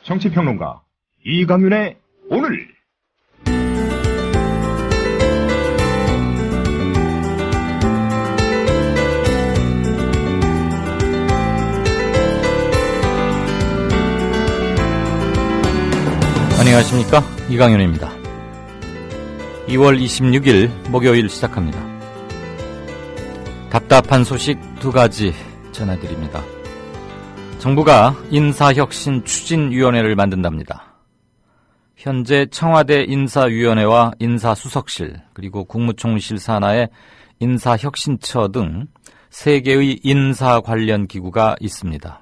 정치평론가 이강윤의 오늘. 안녕하십니까, 이강윤입니다. 2월 26일 목요일 시작합니다. 답답한 소식 두 가지 전해드립니다. 정부가 인사혁신 추진위원회를 만든답니다. 현재 청와대 인사위원회와 인사수석실, 그리고 국무총실 산하의 인사혁신처 등 3개의 인사 관련 기구가 있습니다.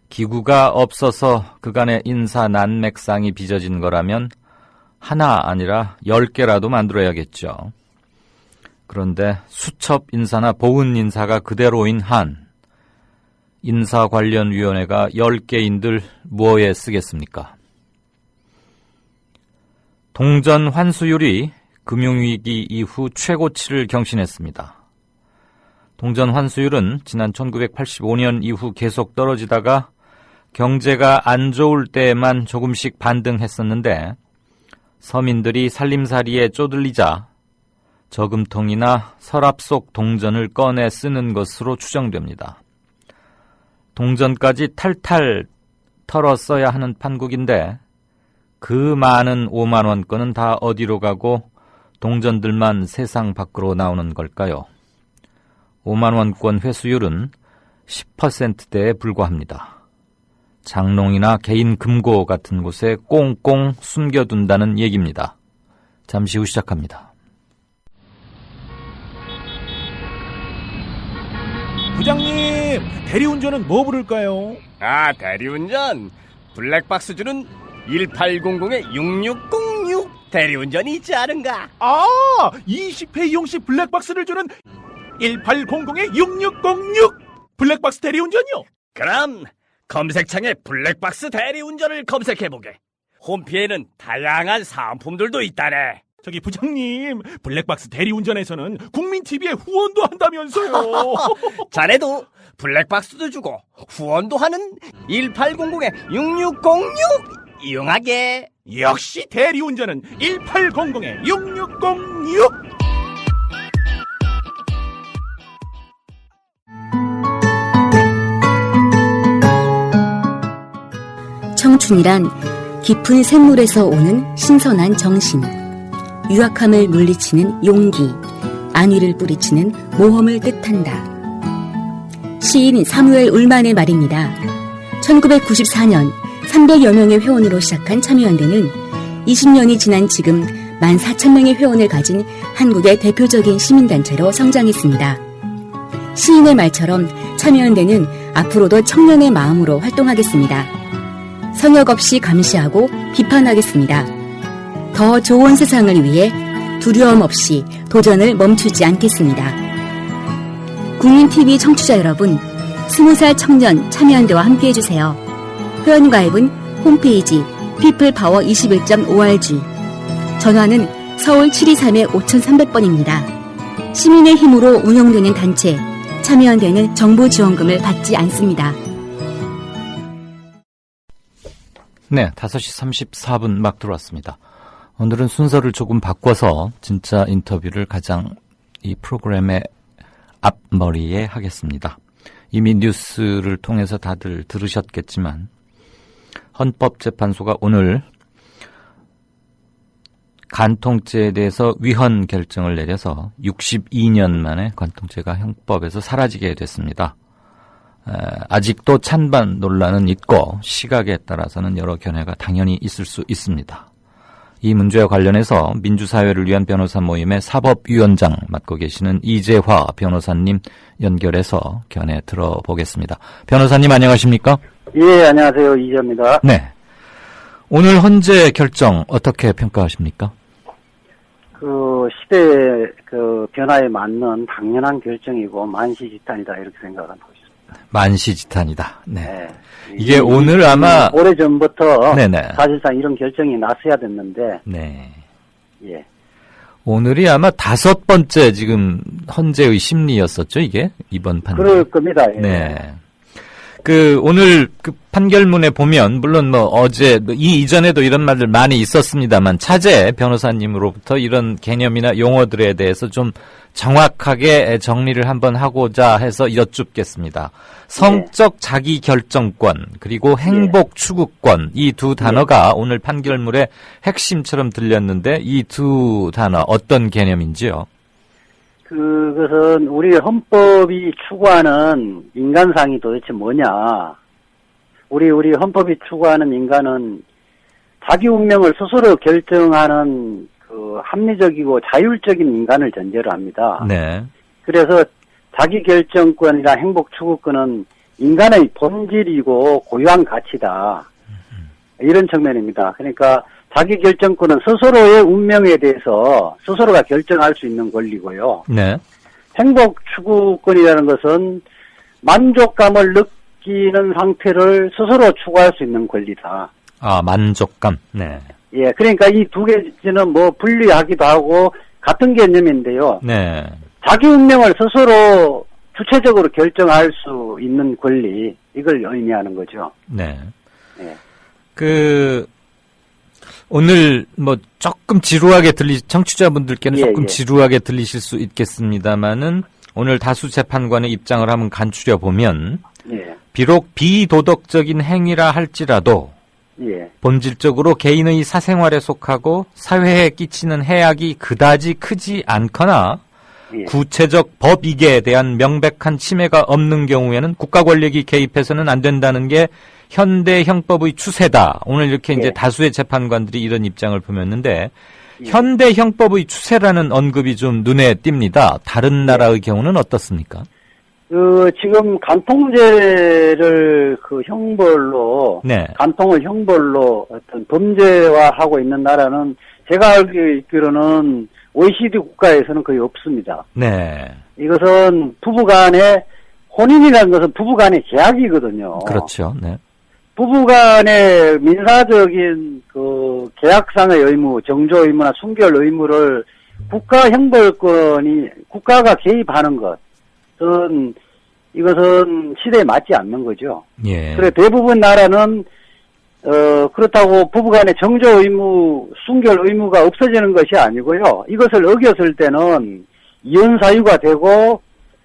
기구가 없어서 그간의 인사 난맥상이 빚어진 거라면 하나 아니라 10개라도 만들어야겠죠. 그런데 수첩 인사나 보훈 인사가 그대로인 한 인사 관련 위원회가 10개인들 뭐에 쓰겠습니까? 동전 환수율이 금융위기 이후 최고치를 경신했습니다. 동전 환수율은 지난 1985년 이후 계속 떨어지다가 경제가 안 좋을 때에만 조금씩 반등했었는데 서민들이 살림살이에 쪼들리자 저금통이나 서랍 속 동전을 꺼내 쓰는 것으로 추정됩니다. 동전까지 탈탈 털어 써야 하는 판국인데 그 많은 5만원권은 다 어디로 가고 동전들만 세상 밖으로 나오는 걸까요? 5만원권 회수율은 10%대에 불과합니다. 장롱이나 개인 금고 같은 곳에 꽁꽁 숨겨둔다는 얘기입니다. 잠시 후 시작합니다. 부장님, 대리운전은 뭐 부를까요? 아, 대리운전 블랙박스 주는 1800-6606 대리운전이 있지 않은가? 아, 20회 이용시 블랙박스를 주는 1800-6606 블랙박스 대리운전이요? 그럼 검색창에 블랙박스 대리운전을 검색해보게. 홈피에는 다양한 사은품들도 있다네. 저기 부장님, 블랙박스 대리운전에서는 국민TV에 후원도 한다면서요. 자네도 블랙박스도 주고 후원도 하는 1800-6606 이용하게. 역시 대리운전은 1800-6606. 청춘이란 깊은 샘물에서 오는 신선한 정신, 유약함을 물리치는 용기, 안위를 뿌리치는 모험을 뜻한다. 시인 사무엘 울만의 말입니다. 1994년 300여 명의 회원으로 시작한 참여연대는 20년이 지난 지금 14,000명의 회원을 가진 한국의 대표적인 시민단체로 성장했습니다. 시인의 말처럼 참여연대는 앞으로도 청년의 마음으로 활동하겠습니다. 성역 없이 감시하고 비판하겠습니다. 더 좋은 세상을 위해 두려움 없이 도전을 멈추지 않겠습니다. 국민TV 청취자 여러분, 20살 청년 참여연대와 함께해주세요. 회원가입은 홈페이지 peoplepower21.org, 전화는 서울 723-5300번입니다. 시민의 힘으로 운영되는 단체 참여연대는 정부 지원금을 받지 않습니다. 네, 5시 34분 막 들어왔습니다. 오늘은 순서를 조금 바꿔서 진짜 인터뷰를 가장 이 프로그램의 앞머리에 하겠습니다. 이미 뉴스를 통해서 다들 들으셨겠지만 헌법재판소가 오늘 간통죄에 대해서 위헌 결정을 내려서 62년 만에 간통죄가 형법에서 사라지게 됐습니다. 아직도 찬반 논란은 있고 시각에 따라서는 여러 견해가 당연히 있을 수 있습니다. 이 문제와 관련해서 민주사회를 위한 변호사 모임의 사법위원장 맡고 계시는 이재화 변호사님 연결해서 견해 들어보겠습니다. 변호사님 안녕하십니까? 예, 안녕하세요. 이재화입니다. 네. 오늘 헌재 결정 어떻게 평가하십니까? 시대의 변화에 맞는 당연한 결정이고 만시지탄이다 이렇게 생각하고 있습니다. 만시지탄이다. 네. 네. 이게 오늘 아마 오래전부터 네네. 사실상 이런 결정이 났어야 됐는데 네. 예. 오늘이 아마 5번째 지금 헌재의 심리였었죠, 이게? 이번 판결. 그럴 겁니다. 예. 네. 오늘 그 판결문에 보면, 물론 뭐 어제, 이전에도 이런 말들 많이 있었습니다만, 차재 변호사님으로부터 이런 개념이나 용어들에 대해서 좀 정확하게 정리를 한번 하고자 해서 여쭙겠습니다. 성적 자기 결정권, 그리고 행복 추구권, 이 두 단어가 오늘 판결문의 핵심처럼 들렸는데, 이 두 단어 어떤 개념인지요? 그것은 우리 헌법이 추구하는 인간상이 도대체 뭐냐. 우리 헌법이 추구하는 인간은 자기 운명을 스스로 결정하는 그 합리적이고 자율적인 인간을 전제로 합니다. 네. 그래서 자기 결정권이나 행복 추구권은 인간의 본질이고 고유한 가치다. 이런 측면입니다. 그러니까 자기 결정권은 스스로의 운명에 대해서 스스로가 결정할 수 있는 권리고요. 네. 행복 추구권이라는 것은 만족감을 느끼는 상태를 스스로 추구할 수 있는 권리다. 아, 만족감. 네. 예, 그러니까 이 두 개는 뭐 분리하기도 하고 같은 개념인데요. 네. 자기 운명을 스스로 주체적으로 결정할 수 있는 권리, 이걸 의미하는 거죠. 네. 예. 오늘 뭐 조금 지루하게 청취자분들께는 예, 조금 예. 지루하게 들리실 수 있겠습니다만은 오늘 다수 재판관의 입장을 한번 간추려 보면 예. 비록 비도덕적인 행위라 할지라도 예. 본질적으로 개인의 사생활에 속하고 사회에 끼치는 해악이 그다지 크지 않거나 예. 구체적 법익에 대한 명백한 침해가 없는 경우에는 국가 권력이 개입해서는 안 된다는 게 현대 형법의 추세다. 오늘 이렇게 이제 예. 다수의 재판관들이 이런 입장을 보였는데 예. 현대 형법의 추세라는 언급이 좀 눈에 띕니다. 다른 나라의 경우는 어떻습니까? 지금 간통죄를 그 형벌로, 네. 간통을 형벌로 어떤 범죄화하고 있는 나라는 제가 알기로는 OECD 국가에서는 거의 없습니다. 네. 이것은 부부간의, 혼인이라는 것은 부부간의 계약이거든요. 그렇죠. 네. 부부간의 민사적인 그 계약상의 의무, 정조 의무나 순결 의무를 국가 형벌권이, 국가가 개입하는 것은 이것은 시대에 맞지 않는 거죠. 예. 그래 대부분 나라는 그렇다고 부부간의 정조 의무, 순결 의무가 없어지는 것이 아니고요. 이것을 어겼을 때는 이혼 사유가 되고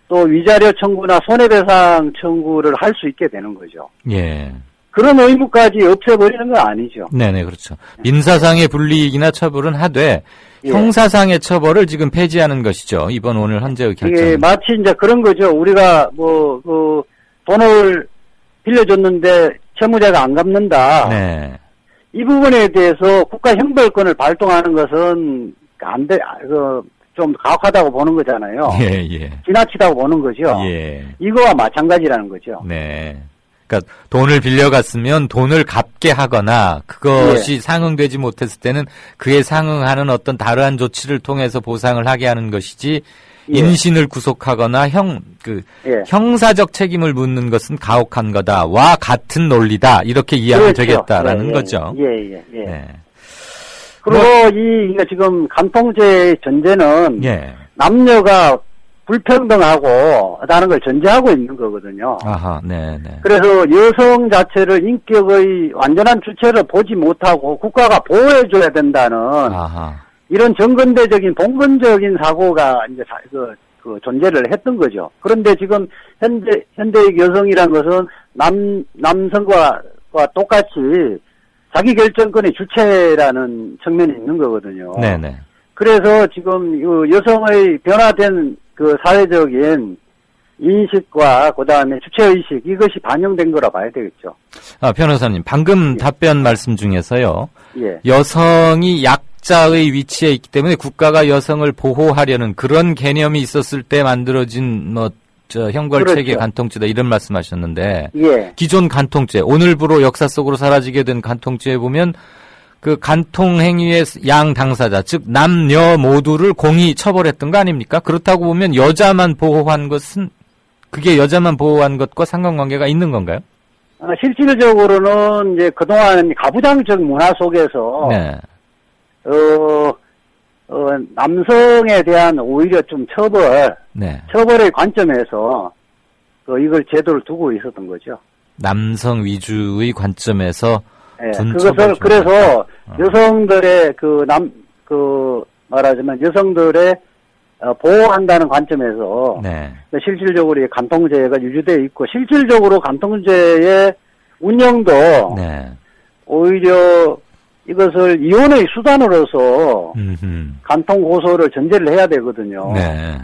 또 위자료 청구나 손해배상 청구를 할 수 있게 되는 거죠. 예. 그런 의무까지 없애버리는 건 아니죠. 네네, 그렇죠. 민사상의 불이익이나 처벌은 하되, 예. 형사상의 처벌을 지금 폐지하는 것이죠. 이번 오늘 헌재의 결정. 이게 마치 이제 그런 거죠. 우리가 돈을 빌려줬는데 채무자가 안 갚는다. 네. 이 부분에 대해서 국가 형벌권을 발동하는 것은 좀 가혹하다고 보는 거잖아요. 예, 예. 지나치다고 보는 거죠. 예. 이거와 마찬가지라는 거죠. 네. 그러니까 돈을 빌려갔으면 돈을 갚게 하거나 그것이 상응되지 못했을 때는 그에 상응하는 어떤 다르한 조치를 통해서 보상을 하게 하는 것이지 예. 인신을 구속하거나 예. 형사적 책임을 묻는 것은 가혹한 거다와 같은 논리다 이렇게 이해하면 그렇죠. 되겠다라는 예, 거죠. 예. 네. 그리고 이거 지금 간통죄의 전제는 예. 남녀가 불평등하다는 걸 전제하고 있는 거거든요. 아하, 네. 그래서 여성 자체를 인격의 완전한 주체를 보지 못하고 국가가 보호해줘야 된다는 아하. 이런 정근대적인 봉건적인 사고가 이제 그 존재를 했던 거죠. 그런데 지금 현대의 여성이란 것은 남성과 똑같이 자기 결정권의 주체라는 측면이 있는 거거든요. 네네. 그래서 지금 여성의 변화된 그 사회적인 인식과 그다음에 주체의식 이것이 반영된 거라 봐야 되겠죠. 아, 변호사님, 방금 답변 말씀 중에서요. 예. 여성이 약자의 위치에 있기 때문에 국가가 여성을 보호하려는 그런 개념이 있었을 때 만들어진 형벌체계 그렇죠. 간통죄다 이런 말씀하셨는데 예. 기존 간통죄, 오늘부로 역사 속으로 사라지게 된 간통죄에 보면 그 간통 행위의 양 당사자, 즉 남녀 모두를 공히 처벌했던 거 아닙니까? 그렇다고 보면 여자만 보호한 것은 그게 여자만 보호한 것과 상관관계가 있는 건가요? 실질적으로는 이제 그동안 가부장적 문화 속에서 네. 남성에 대한 오히려 좀 처벌의 관점에서 이걸 제도를 두고 있었던 거죠. 남성 위주의 관점에서 예, 둔 그것을 처벌 그래서 조항이다. 여성들의 말하자면 여성들의 보호한다는 관점에서 네. 실질적으로 이 간통죄가 유지되어 있고 실질적으로 간통죄의 운영도 네. 오히려 이것을 이혼의 수단으로서 음흠. 간통 고소를 전제를 해야 되거든요. 네.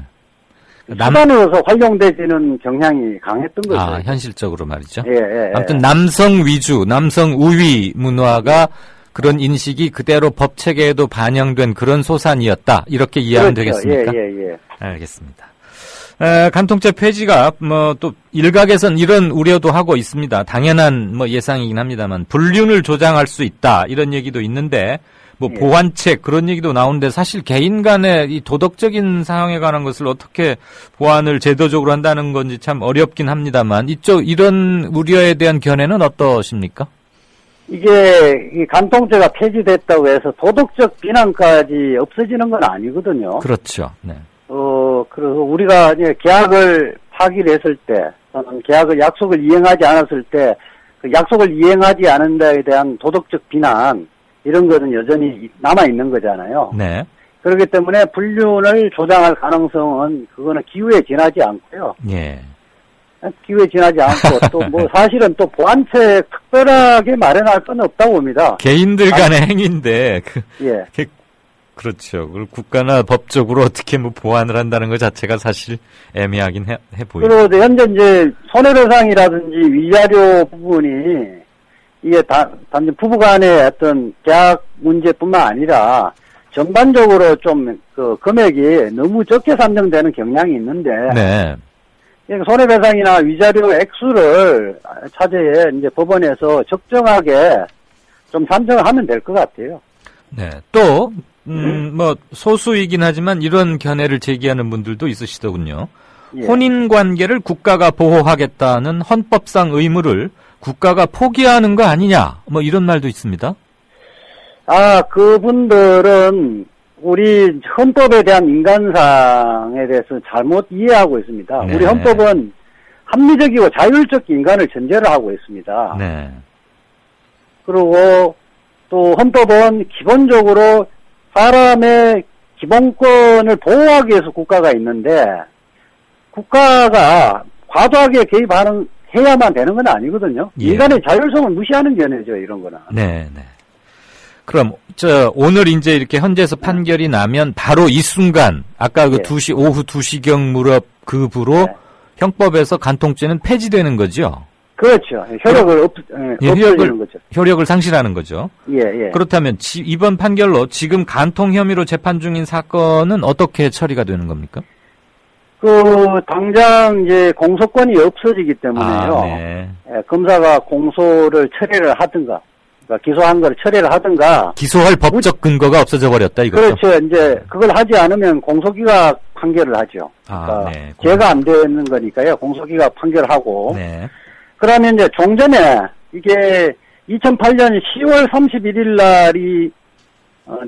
수단으로서 활용되지는 경향이 강했던 거죠. 아, 현실적으로 말이죠. 예. 아무튼 남성 위주, 남성 우위 문화가 그런 인식이 그대로 법 체계에도 반영된 그런 소산이었다. 이렇게 이해하면 그렇죠. 되겠습니까? 예. 알겠습니다. 간통죄 폐지가 또 일각에선 이런 우려도 하고 있습니다. 당연한 예상이긴 합니다만 불륜을 조장할 수 있다 이런 얘기도 있는데 예. 보완책 그런 얘기도 나오는데 사실 개인 간의 이 도덕적인 상황에 관한 것을 어떻게 보완을 제도적으로 한다는 건지 참 어렵긴 합니다만 이런 우려에 대한 견해는 어떠십니까? 이게 이 간통죄가 폐지됐다고 해서 도덕적 비난까지 없어지는 건 아니거든요. 그렇죠. 네. 그래서 우리가 이제 계약을 파기를 했을 때, 또는 약속을 이행하지 않았을 때, 그 약속을 이행하지 않은 데에 대한 도덕적 비난, 이런 거는 여전히 남아있는 거잖아요. 네. 그렇기 때문에 불륜을 조장할 가능성은, 그거는 기후에 지나지 않고요. 예. 기후에 지나지 않고, 또 사실은 또 보완책 특별하게 마련할 건 없다고 봅니다. 개인들 간의 행위인데, 예. 그렇죠. 그걸 국가나 법적으로 어떻게 보완을 한다는 것 자체가 사실 애매하긴 해 보입니다. 그리고 현재 이제 손해배상이라든지 위자료 부분이 이게 단지 부부간의 어떤 계약 문제뿐만 아니라 전반적으로 좀 그 금액이 너무 적게 산정되는 경향이 있는데 네. 손해배상이나 위자료 액수를 차제에 이제 법원에서 적정하게 좀 산정하면 될 것 같아요. 네. 또 소수이긴 하지만 이런 견해를 제기하는 분들도 있으시더군요. 예. 혼인 관계를 국가가 보호하겠다는 헌법상 의무를 국가가 포기하는 거 아니냐? 이런 말도 있습니다. 그분들은 우리 헌법에 대한 인간상에 대해서 잘못 이해하고 있습니다. 네. 우리 헌법은 합리적이고 자율적 인간을 전제로 하고 있습니다. 네. 그리고 또 헌법은 기본적으로 사람의 기본권을 보호하기 위해서 국가가 있는데 국가가 과도하게 해야만 되는 건 아니거든요. 예. 인간의 자율성을 무시하는 견해죠, 이런 거는. 네. 그럼 오늘 이제 이렇게 헌재에서 판결이 나면 바로 이 순간 아까 예. 오후 2시경 무렵 급으로 형법에서 간통죄는 폐지되는 거죠. 그렇죠. 효력을 없애는 거죠. 효력을 상실하는 거죠. 예. 그렇다면 이번 판결로 지금 간통 혐의로 재판 중인 사건은 어떻게 처리가 되는 겁니까? 당장 이제 공소권이 없어지기 때문에요. 네. 검사가 공소를 처리를 하든가, 그러니까 기소한 걸 처리를 하든가. 기소할 법적 근거가 없어져 버렸다 이거죠. 그렇죠. 이제 그걸 하지 않으면 공소기각 판결을 하죠. 그러니까 네. 죄가 안 되는 거니까요. 공소기각 판결하고. 네. 그러면 이제 종전에 이게 2008년 10월 31일 날이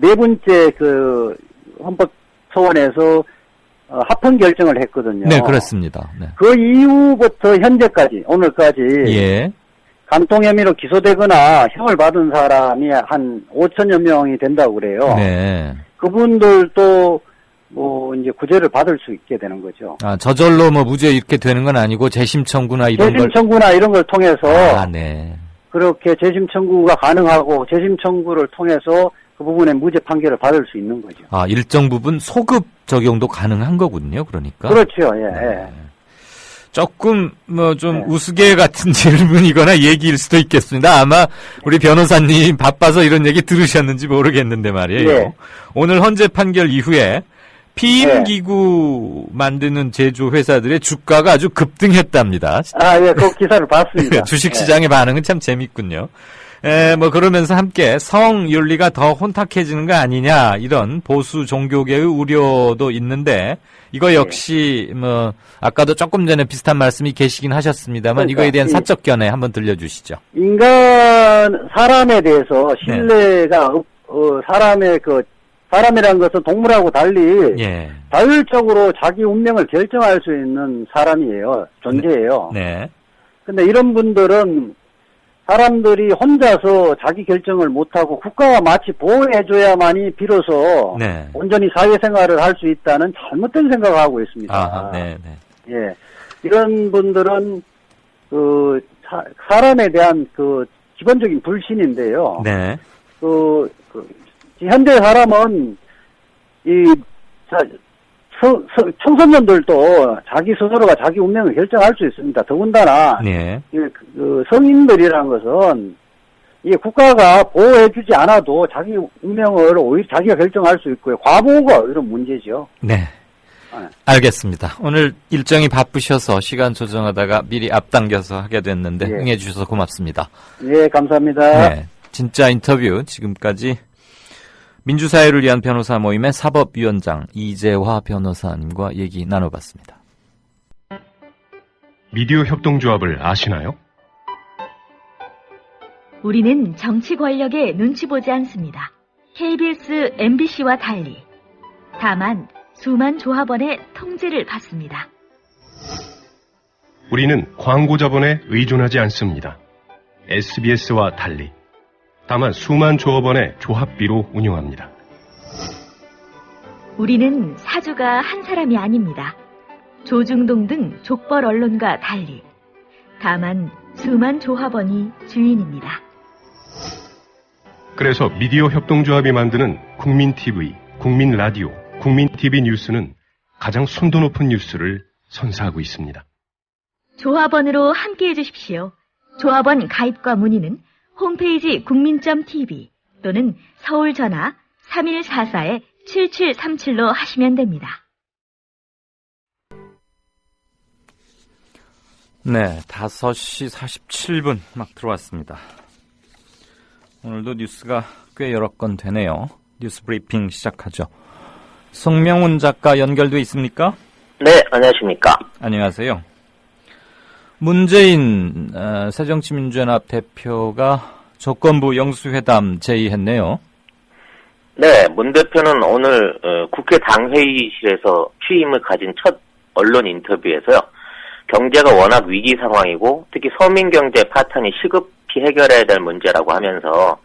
네 번째 그 헌법소원에서 합헌 결정을 했거든요. 네, 그렇습니다. 네. 그 이후부터 현재까지 오늘까지 예. 간통 혐의로 기소되거나 형을 받은 사람이 한 5천여 명이 된다고 그래요. 네. 그분들도 이제 구제를 받을 수 있게 되는 거죠. 저절로 무죄 이렇게 되는 건 아니고 재심 청구나 이런 재심 청구나 이런 걸 통해서 네. 그렇게 재심 청구가 가능하고 재심 청구를 통해서 그 부분에 무죄 판결을 받을 수 있는 거죠. 일정 부분 소급 적용도 가능한 거군요. 그러니까. 그렇죠. 예. 네. 조금 좀 우스개 같은 질문이거나 얘기일 수도 있겠습니다. 아마 우리 변호사님 바빠서 이런 얘기 들으셨는지 모르겠는데 말이에요. 예. 오늘 헌재 판결 이후에 피임기구 만드는 제조 회사들의 주가가 아주 급등했답니다. 예, 그 기사를 봤습니다. 주식시장의 반응은 참 재밌군요. 그러면서 함께 성윤리가 더 혼탁해지는 거 아니냐, 이런 보수 종교계의 우려도 있는데, 이거 역시, 아까도 조금 전에 비슷한 말씀이 계시긴 하셨습니다만, 그러니까, 이거에 대한 사적 견해 한번 들려주시죠. 사람에 대해서 신뢰가, 사람이라는 것은 동물하고 달리, 예. 자율적으로 자기 운명을 결정할 수 있는 사람이에요. 존재예요. 네. 근데 이런 분들은 사람들이 혼자서 자기 결정을 못하고 국가가 마치 보호해줘야만이 비로소 네. 온전히 사회생활을 할 수 있다는 잘못된 생각을 하고 있습니다. 아, 네, 네. 예, 이런 분들은 그 사람에 대한 그 기본적인 불신인데요. 네. 현대 사람은 청소년들도 자기 스스로가 자기 운명을 결정할 수 있습니다. 더군다나 네. 그 성인들이라는 것은 이 국가가 보호해주지 않아도 자기 운명을 오히려 자기가 결정할 수 있고요. 과보호가 이런 문제죠. 네. 알겠습니다. 오늘 일정이 바쁘셔서 시간 조정하다가 미리 앞당겨서 하게 됐는데 예. 응해주셔서 고맙습니다. 예, 감사합니다. 네. 진짜 인터뷰 지금까지 민주사회를 위한 변호사 모임의 사법위원장 이재화 변호사님과 얘기 나눠봤습니다. 미디어 협동조합을 아시나요? 우리는 정치 권력에 눈치 보지 않습니다. KBS, MBC와 달리. 다만 수만 조합원의 통제를 받습니다. 우리는 광고 자본에 의존하지 않습니다. SBS와 달리. 다만 수만 조합원의 조합비로 운영합니다. 우리는 사주가 한 사람이 아닙니다. 조중동 등 족벌 언론과 달리. 다만 수만 조합원이 주인입니다. 그래서 미디어 협동조합이 만드는 국민TV, 국민라디오, 국민TV 뉴스는 가장 순도 높은 뉴스를 선사하고 있습니다. 조합원으로 함께해 주십시오. 조합원 가입과 문의는 홈페이지 국민.tv 또는 서울 전화 3144-7737로 하시면 됩니다. 네, 5시 47분 막 들어왔습니다. 오늘도 뉴스가 꽤 여러 건 되네요. 뉴스 브리핑 시작하죠. 송명훈 작가 연결돼 있습니까? 네, 안녕하십니까. 안녕하세요. 문재인 새정치민주연합 대표가 조건부 영수회담 제의했네요. 네, 문 대표는 오늘 국회 당회의실에서 취임을 가진 첫 언론 인터뷰에서요. 경제가 워낙 위기 상황이고 특히 서민 경제 파탄이 시급히 해결해야 될 문제라고 하면서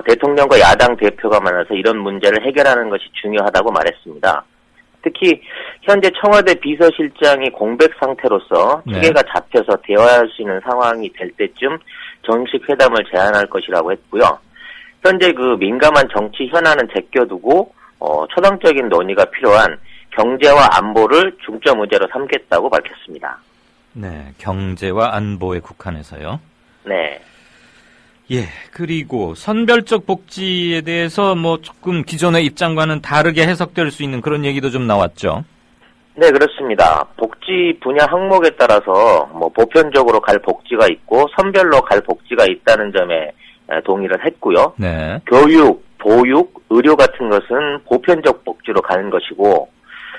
대통령과 야당 대표가 만나서 이런 문제를 해결하는 것이 중요하다고 말했습니다. 특히 현재 청와대 비서실장이 공백 상태로서 체계가 잡혀서 대화할 수 있는 상황이 될 때쯤 정식 회담을 제안할 것이라고 했고요. 현재 그 민감한 정치 현안은 제껴두고 초당적인 논의가 필요한 경제와 안보를 중점 의제로 삼겠다고 밝혔습니다. 네, 경제와 안보에 국한해서요. 네. 예, 그리고 선별적 복지에 대해서 뭐 조금 기존의 입장과는 다르게 해석될 수 있는 그런 얘기도 좀 나왔죠. 네, 그렇습니다. 복지 분야 항목에 따라서 뭐 보편적으로 갈 복지가 있고 선별로 갈 복지가 있다는 점에 동의를 했고요. 네. 교육, 보육, 의료 같은 것은 보편적 복지로 가는 것이고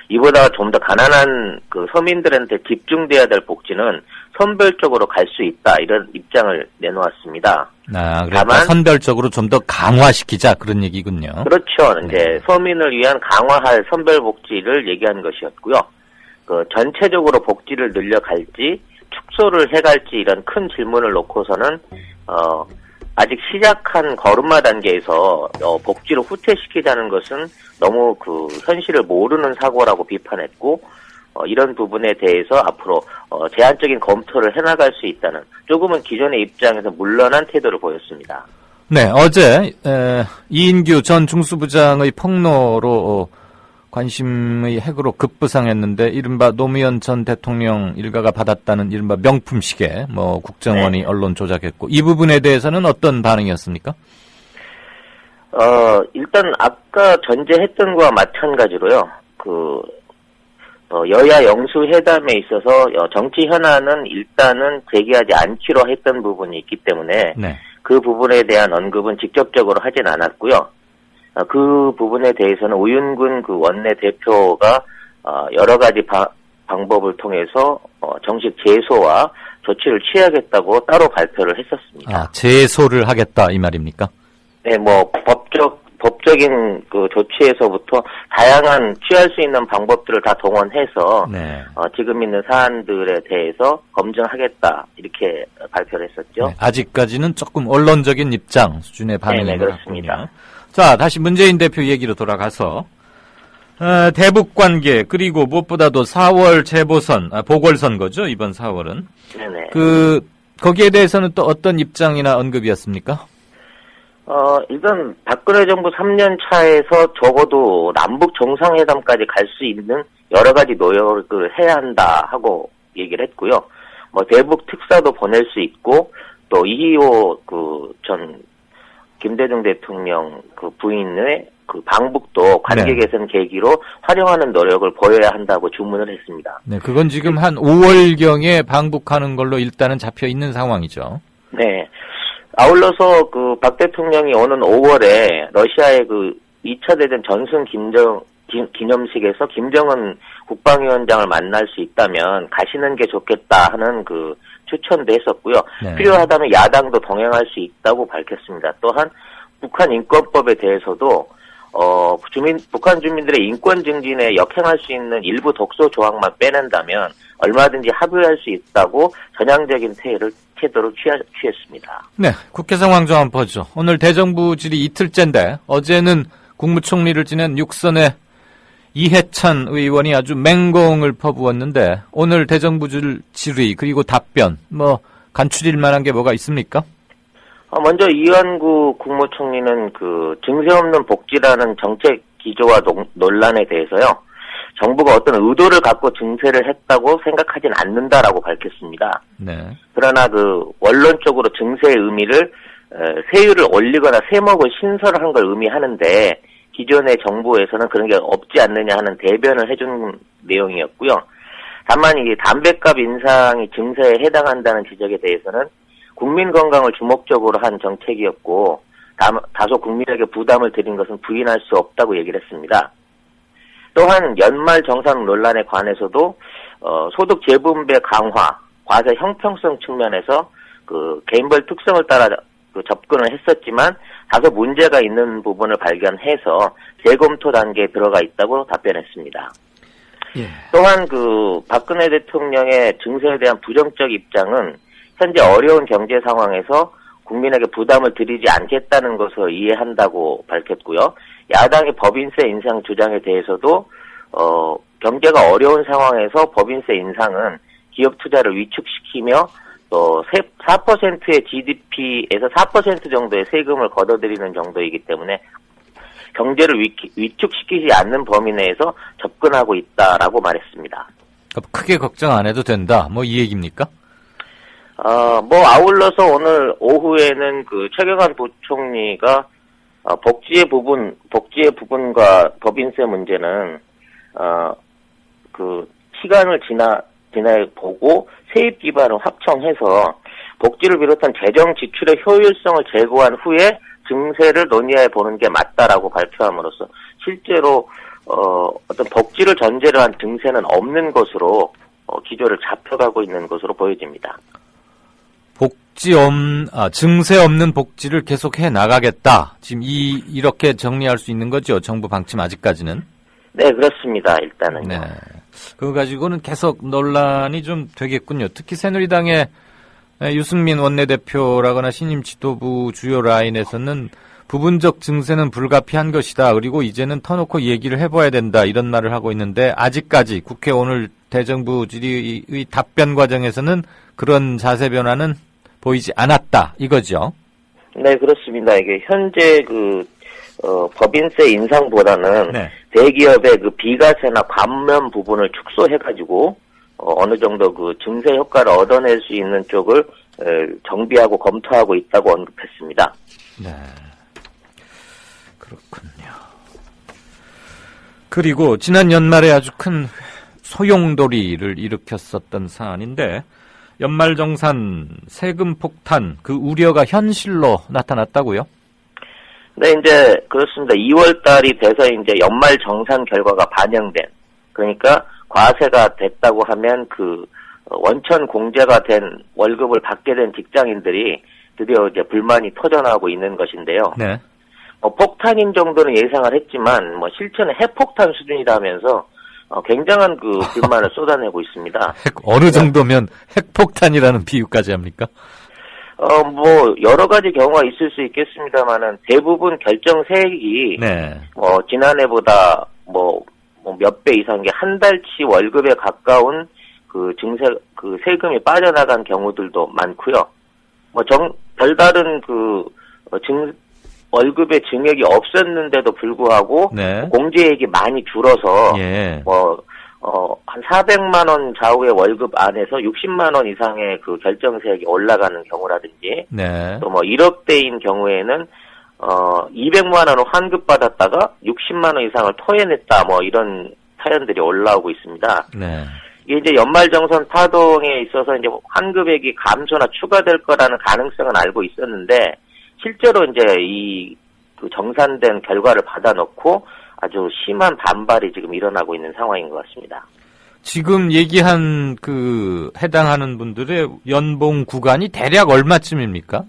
이보다 좀 더 가난한 그 서민들한테 집중돼야 될 복지는 선별적으로 갈 수 있다 이런 입장을 내놓았습니다. 그러니까 다만 선별적으로 좀 더 강화시키자 그런 얘기군요. 그렇죠. 이제 서민을 위한 강화할 선별 복지를 얘기한 것이었고요. 그 전체적으로 복지를 늘려갈지 축소를 해갈지 이런 큰 질문을 놓고서는 아직 시작한 걸음마 단계에서 복지를 후퇴시키자는 것은 너무 그 현실을 모르는 사고라고 비판했고 이런 부분에 대해서 앞으로 제한적인 검토를 해나갈 수 있다는 조금은 기존의 입장에서 물러난 태도를 보였습니다. 네, 어제 이인규 전 중수부장의 폭로로 관심의 핵으로 급부상했는데 이른바 노무현 전 대통령 일가가 받았다는 이른바 명품 시계 국정원이 네. 언론 조작했고 이 부분에 대해서는 어떤 반응이었습니까? 일단 아까 전제했던 거와 마찬가지로요. 여야 영수회담에 있어서 정치 현안은 일단은 제기하지 않기로 했던 부분이 있기 때문에 네. 그 부분에 대한 언급은 직접적으로 하진 않았고요. 그 부분에 대해서는 우윤근 그 원내대표가 여러 가지 방법을 통해서 정식 제소와 조치를 취하겠다고 따로 발표를 했었습니다. 제소를 하겠다 이 말입니까? 네, 법적인 그 조치에서부터 다양한 취할 수 있는 방법들을 다 동원해서 네. 지금 있는 사안들에 대해서 검증하겠다 이렇게 발표를 했었죠. 네, 아직까지는 조금 언론적인 입장 수준의 반응인 네, 것 그렇습니다. 같군요. 자, 다시 문재인 대표 얘기로 돌아가서 대북 관계 그리고 무엇보다도 4월 재보선 보궐선거죠, 이번 4월은. 네네. 거기에 대해서는 또 어떤 입장이나 언급이었습니까? 일단 박근혜 정부 3년 차에서 적어도 남북 정상회담까지 갈 수 있는 여러 가지 노력을 해야 한다 하고 얘기를 했고요. 뭐 대북 특사도 보낼 수 있고 또 이희호 전 김대중 대통령 부인의 방북도 관계 네. 개선 계기로 활용하는 노력을 보여야 한다고 주문을 했습니다. 네, 그건 지금 한 5월경에 방북하는 걸로 일단은 잡혀 있는 상황이죠. 네. 아울러서 박 대통령이 오는 5월에 러시아의 2차 대전 전승 기념식에서 김정은 국방위원장을 만날 수 있다면 가시는 게 좋겠다 하는 추천도 했었고요. 네. 필요하다면 야당도 동행할 수 있다고 밝혔습니다. 또한 북한 인권법에 대해서도 북한 주민들의 인권 증진에 역행할 수 있는 일부 독소 조항만 빼낸다면 얼마든지 합의할 수 있다고 전향적인 태도를 취했습니다. 네, 국회 상황 좀 한번 보죠. 오늘 대정부 질의 이틀째인데 어제는 국무총리를 지낸 육선의 이해찬 의원이 아주 맹공을 퍼부었는데 오늘 대정부 질의 그리고 답변 간추릴 만한 게 뭐가 있습니까? 먼저 이완구 국무총리는 증세 없는 복지라는 정책 기조와 논란에 대해서요. 정부가 어떤 의도를 갖고 증세를 했다고 생각하진 않는다라고 밝혔습니다. 네. 그러나 원론적으로 증세의 의미를 세율을 올리거나 세목을 신설한 걸 의미하는데 기존의 정부에서는 그런 게 없지 않느냐 하는 대변을 해준 내용이었고요. 다만 이 담뱃값 인상이 증세에 해당한다는 지적에 대해서는 국민 건강을 주목적으로 한 정책이었고 다소 국민에게 부담을 드린 것은 부인할 수 없다고 얘기를 했습니다. 또한 연말 정산 논란에 관해서도 소득 재분배 강화, 과세 형평성 측면에서 개인별 특성을 따라 접근을 했었지만 다소 문제가 있는 부분을 발견해서 재검토 단계에 들어가 있다고 답변했습니다. 예. 또한 박근혜 대통령의 증세에 대한 부정적 입장은 현재 어려운 경제 상황에서 국민에게 부담을 드리지 않겠다는 것을 이해한다고 밝혔고요. 야당의 법인세 인상 주장에 대해서도 경제가 어려운 상황에서 법인세 인상은 기업 투자를 위축시키며 또 4%의 GDP에서 4% 정도의 세금을 걷어들이는 정도이기 때문에 경제를 위축시키지 않는 범위 내에서 접근하고 있다라고 말했습니다. 크게 걱정 안 해도 된다. 이 얘기입니까? 아울러서 오늘 오후에는 최경환 부총리가 복지의 부분과 법인세 문제는 시간을 지나 보고 세입 기반을 확정해서 복지를 비롯한 재정 지출의 효율성을 제고한 후에 증세를 논의해 보는 게 맞다라고 발표함으로써 실제로 어떤 복지를 전제로 한 증세는 없는 것으로 기조를 잡혀가고 있는 것으로 보여집니다. 증세 없는 복지를 계속해 나가겠다. 지금 이렇게 정리할 수 있는 거죠. 정부 방침 아직까지는. 네, 그렇습니다. 일단은요. 네. 그거 가지고는 계속 논란이 좀 되겠군요. 특히 새누리당의 유승민 원내대표라거나 신임 지도부 주요 라인에서는 부분적 증세는 불가피한 것이다. 그리고 이제는 터놓고 얘기를 해봐야 된다. 이런 말을 하고 있는데 아직까지 국회 오늘 대정부 질의의 답변 과정에서는 그런 자세 변화는 보이지 않았다. 이거죠. 네, 그렇습니다. 이게 현재 법인세 인상보다는 네. 대기업의 비과세나 감면 부분을 축소해가지고 어느 정도 증세 효과를 얻어낼 수 있는 쪽을 정비하고 검토하고 있다고 언급했습니다. 네, 그렇군요. 그리고 지난 연말에 아주 큰 소용돌이를 일으켰었던 사안인데 연말정산 세금 폭탄 우려가 현실로 나타났다고요? 네, 이제 그렇습니다. 2월 달이 돼서 이제 연말 정산 결과가 반영된, 그러니까 과세가 됐다고 하면 원천 공제가 된 월급을 받게 된 직장인들이 드디어 이제 불만이 터져나오고 있는 것인데요. 네. 폭탄인 정도는 예상을 했지만 뭐 실제는 핵폭탄 수준이라면서 굉장한 그 불만을 쏟아내고 있습니다. 어느 정도면 핵폭탄이라는 비유까지 합니까? 뭐 여러 가지 경우가 있을 수 있겠습니다만은 대부분 결정 세액이 네. 지난해보다 몇 배 이상 게 한 달치 월급에 가까운 그 세금이 빠져나간 경우들도 많고요. 별다른 월급의 증액이 없었는데도 불구하고 네. 공제액이 많이 줄어서 예. 한 400만 원 좌우의 월급 안에서 60만 원 이상의 그 결정세액이 올라가는 경우라든지 네. 또 1억대인 경우에는 200만 원을 환급받았다가 60만 원 이상을 토해냈다 이런 사연들이 올라오고 있습니다. 네. 이게 이제 연말정산 파동에 있어서 이제 환급액이 감소나 추가될 거라는 가능성은 알고 있었는데 실제로 이제 그 정산된 결과를 받아놓고 아주 심한 반발이 지금 일어나고 있는 상황인 것 같습니다. 지금 얘기한 해당하는 분들의 연봉 구간이 대략 얼마쯤입니까?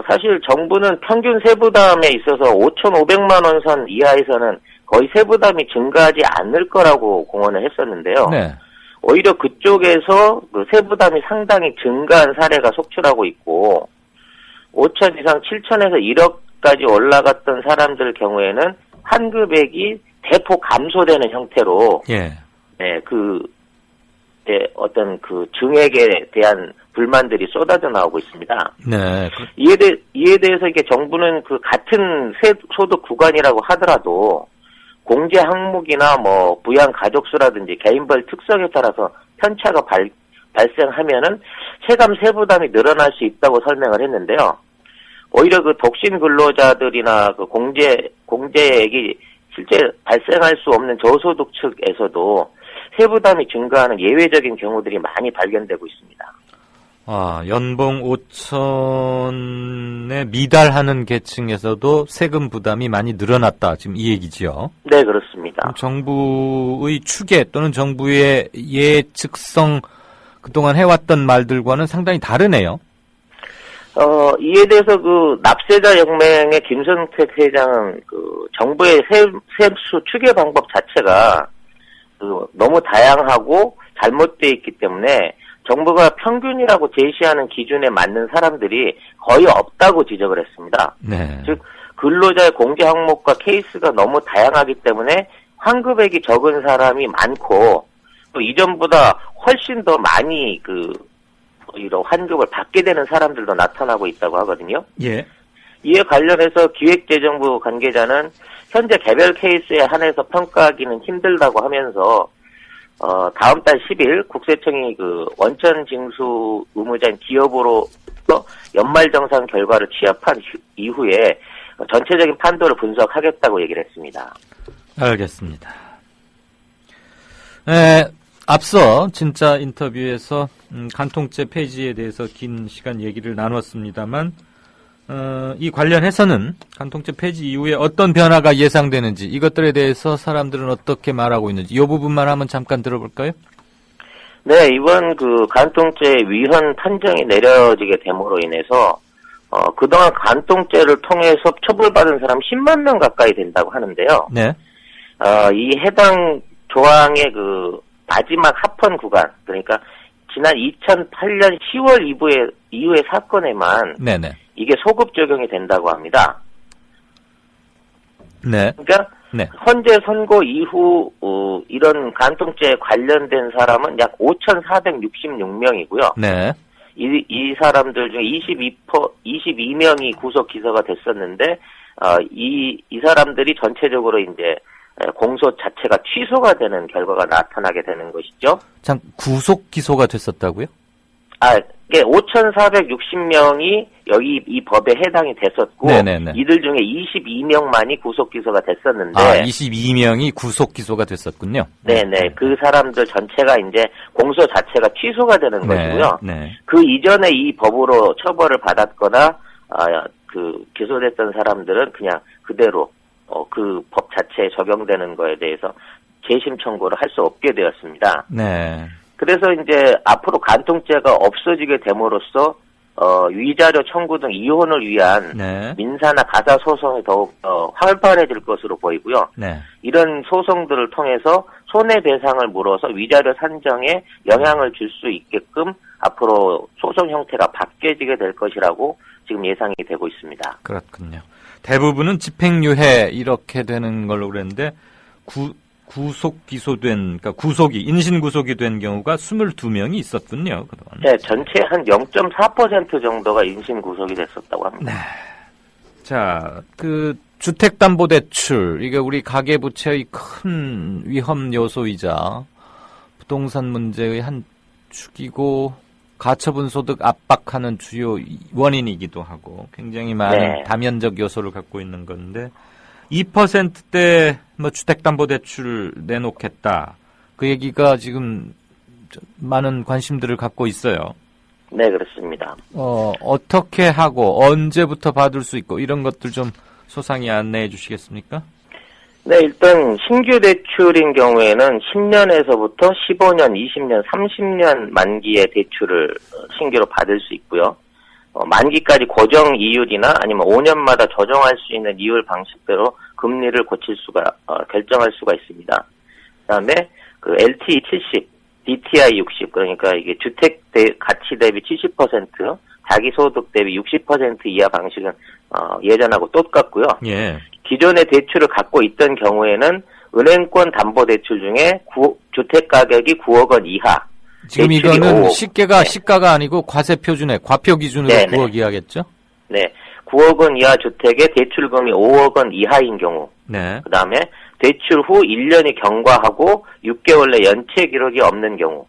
사실 정부는 평균 세부담에 있어서 5,500만 원 선 이하에서는 거의 세부담이 증가하지 않을 거라고 공언을 했었는데요. 네. 오히려 그쪽에서 그 세부담이 상당히 증가한 사례가 속출하고 있고 5천 이상 7천에서 1억까지 올라갔던 사람들 경우에는 환급액이 대폭 감소되는 형태로 예. 어떤 그 증액에 대한 불만들이 쏟아져 나오고 있습니다. 네. 이에 대해서 이게 정부는 그 같은 소득 구간이라고 하더라도 공제 항목이나 부양 가족수라든지 개인별 특성에 따라서 편차가 발생하면은 체감 세부담이 늘어날 수 있다고 설명을 했는데요. 오히려 그 독신 근로자들이나 그 공제액이 실제 발생할 수 없는 저소득 측에서도 세부담이 증가하는 예외적인 경우들이 많이 발견되고 있습니다. 연봉 5천에 미달하는 계층에서도 세금 부담이 많이 늘어났다. 지금 이 얘기지요? 네, 그렇습니다. 정부의 추계 또는 정부의 예측성 그동안 해왔던 말들과는 상당히 다르네요. 이에 대해서 그 납세자 연맹의 김성택 회장은 그 정부의 세수 추계 방법 자체가 너무 다양하고 잘못되어 있기 때문에 정부가 평균이라고 제시하는 기준에 맞는 사람들이 거의 없다고 지적을 했습니다. 네. 즉 근로자의 공제 항목과 케이스가 너무 다양하기 때문에 환급액이 적은 사람이 많고 또 이전보다 훨씬 더 많이 이런 환급을 받게 되는 사람들도 나타나고 있다고 하거든요. 예. 이에 관련해서 기획재정부 관계자는 현재 개별 케이스에 한해서 평가하기는 힘들다고 하면서 다음 달 10일 국세청이 그 원천 징수 의무자인 기업으로서 연말정산 결과를 취합한 이후에 전체적인 판도를 분석하겠다고 얘기를 했습니다. 알겠습니다. 앞서 진짜 인터뷰에서 간통죄 폐지에 대해서 긴 시간 얘기를 나눴습니다만 이 관련해서는 간통죄 폐지 이후에 어떤 변화가 예상되는지 이것들에 대해서 사람들은 어떻게 말하고 있는지 이 부분만 한번 잠깐 들어볼까요? 네, 이번 그 간통죄 위헌 판정이 내려지게 됨으로 인해서 그동안 간통죄를 통해서 처벌받은 사람 10만 명 가까이 된다고 하는데요. 네. 이 해당 조항의 그 마지막 합헌 구간, 그러니까 지난 2008년 10월 이후의 사건에만 네네. 이게 소급 적용이 된다고 합니다. 네. 그러니까 네. 헌재 선고 이후 이런 간통죄에 관련된 사람은 약 5,466명이고요. 네. 이 사람들 중에 22명이 구속 기소가 됐었는데 이 사람들이 전체적으로 이제 공소 자체가 취소가 되는 결과가 나타나게 되는 것이죠. 참 구속 기소가 됐었다고요? 이게 5,460명이 여기 이 법에 해당이 됐었고 네네네. 이들 중에 22명만이 구속 기소가 됐었는데 22명이 구속 기소가 됐었군요. 네네. 그 사람들 전체가 이제 공소 자체가 취소가 되는 것이고요. 네. 그 이전에 이 법으로 처벌을 받았거나 그 기소됐던 사람들은 그냥 그대로 그 법 자체에 적용되는 거에 대해서 재심 청구를 할 수 없게 되었습니다. 네. 그래서 이제 앞으로 간통죄가 없어지게 됨으로써 위자료 청구 등 이혼을 위한 네. 민사나 가사 소송이 더욱 활발해질 것으로 보이고요. 네. 이런 소송들을 통해서 손해배상을 물어서 위자료 산정에 영향을 줄 수 있게끔 앞으로 소송 형태가 바뀌어지게 될 것이라고 지금 예상이 되고 있습니다. 그렇군요. 대부분은 집행유예 이렇게 되는 걸로 그랬는데 구속 기소된, 그러니까 인신 구속이 된 경우가 22명이 있었군요. 그동안. 네, 전체 한 0.4% 정도가 인신 구속이 됐었다고 합니다. 네. 자, 주택담보대출, 이게 우리 가계부채의 큰 위험 요소이자 부동산 문제의 한 축이고 가처분 소득 압박하는 주요 원인이기도 하고 굉장히 많은 네. 다면적 요소를 갖고 있는 건데 2%대 주택담보대출 내놓겠다. 그 얘기가 지금 많은 관심들을 갖고 있어요. 네, 그렇습니다. 어떻게 하고 언제부터 받을 수 있고 이런 것들 좀 소상히 안내해 주시겠습니까? 네, 일단 신규 대출인 경우에는 10년에서부터 15년, 20년, 30년 만기의 대출을 신규로 받을 수 있고요. 만기까지 고정 이율이나 아니면 5년마다 조정할 수 있는 이율 방식대로 금리를 결정할 수가 있습니다. 그다음에 LTV 70, DTI 60, 그러니까 이게 주택 가치 대비 70%, 자기 소득 대비 60% 이하 방식은 예전하고 똑같고요. 예. 기존의 대출을 갖고 있던 경우에는 은행권 담보대출 중에 주택 가격이 9억 원 이하. 지금 이거는 5억. 네. 시가가 아니고 과세 표준에 과표 기준으로 네네. 9억 이하겠죠? 네. 9억 원 이하 주택의 대출금이 5억 원 이하인 경우. 네. 그다음에 대출 후 1년이 경과하고 6개월 내 연체 기록이 없는 경우.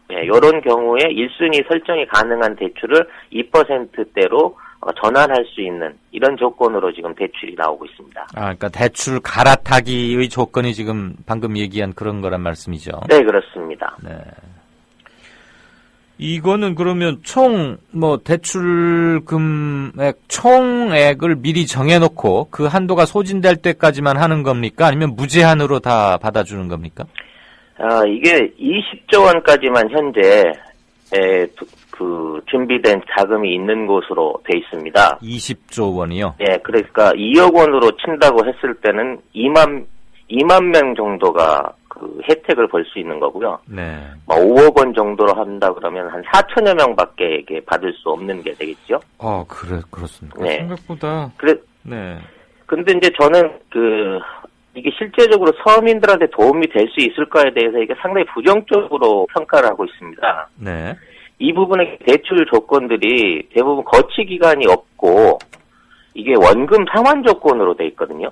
네, 이런 경우에 1순위 설정이 가능한 대출을 2%대로 전환할 수 있는 이런 조건으로 지금 대출이 나오고 있습니다. 그러니까 대출 갈아타기의 조건이 지금 방금 얘기한 그런 거란 말씀이죠? 네, 그렇습니다. 네. 이거는 그러면 대출 금액 총액을 미리 정해놓고 그 한도가 소진될 때까지만 하는 겁니까? 아니면 무제한으로 다 받아주는 겁니까? 이게 20조 원까지만 현재 준비된 자금이 있는 곳으로 돼 있습니다. 20조 원이요? 네, 그러니까 2억 원으로 친다고 했을 때는 2만 명 정도가 혜택을 볼 수 있는 거고요. 네. 5억 원 정도로 한다 그러면 한 4천여 명밖에 받을 수 없는 게 되겠죠. 그렇습니까? 네. 생각보다. 네. 근데 이제 저는 이게 실제적으로 서민들한테 도움이 될 수 있을까에 대해서 이게 상당히 부정적으로 평가를 하고 있습니다. 네. 이 부분의 대출 조건들이 대부분 거치 기간이 없고 이게 원금 상환 조건으로 돼 있거든요.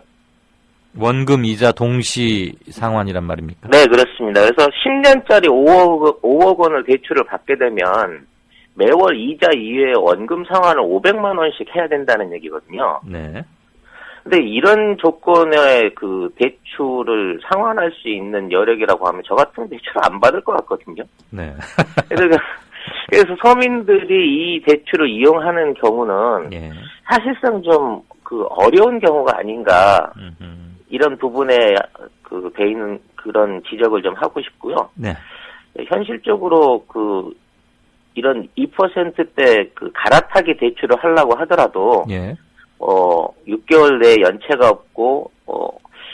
원금 이자 동시 상환이란 말입니까? 네, 그렇습니다. 그래서 10년짜리 5억 원을 대출을 받게 되면 매월 이자 이외에 원금 상환을 500만 원씩 해야 된다는 얘기거든요. 네. 근데 이런 조건의 대출을 상환할 수 있는 여력이라고 하면 저 같은 대출을 안 받을 것 같거든요. 네. 그래서 서민들이 이 대출을 이용하는 경우는 예. 사실상 좀 어려운 경우가 아닌가. 이런 부분에 돼 있는 그런 지적을 좀 하고 싶고요. 네. 현실적으로 이런 2%대 갈아타기 대출을 하려고 하더라도 예. 6개월 내에 연체가 없고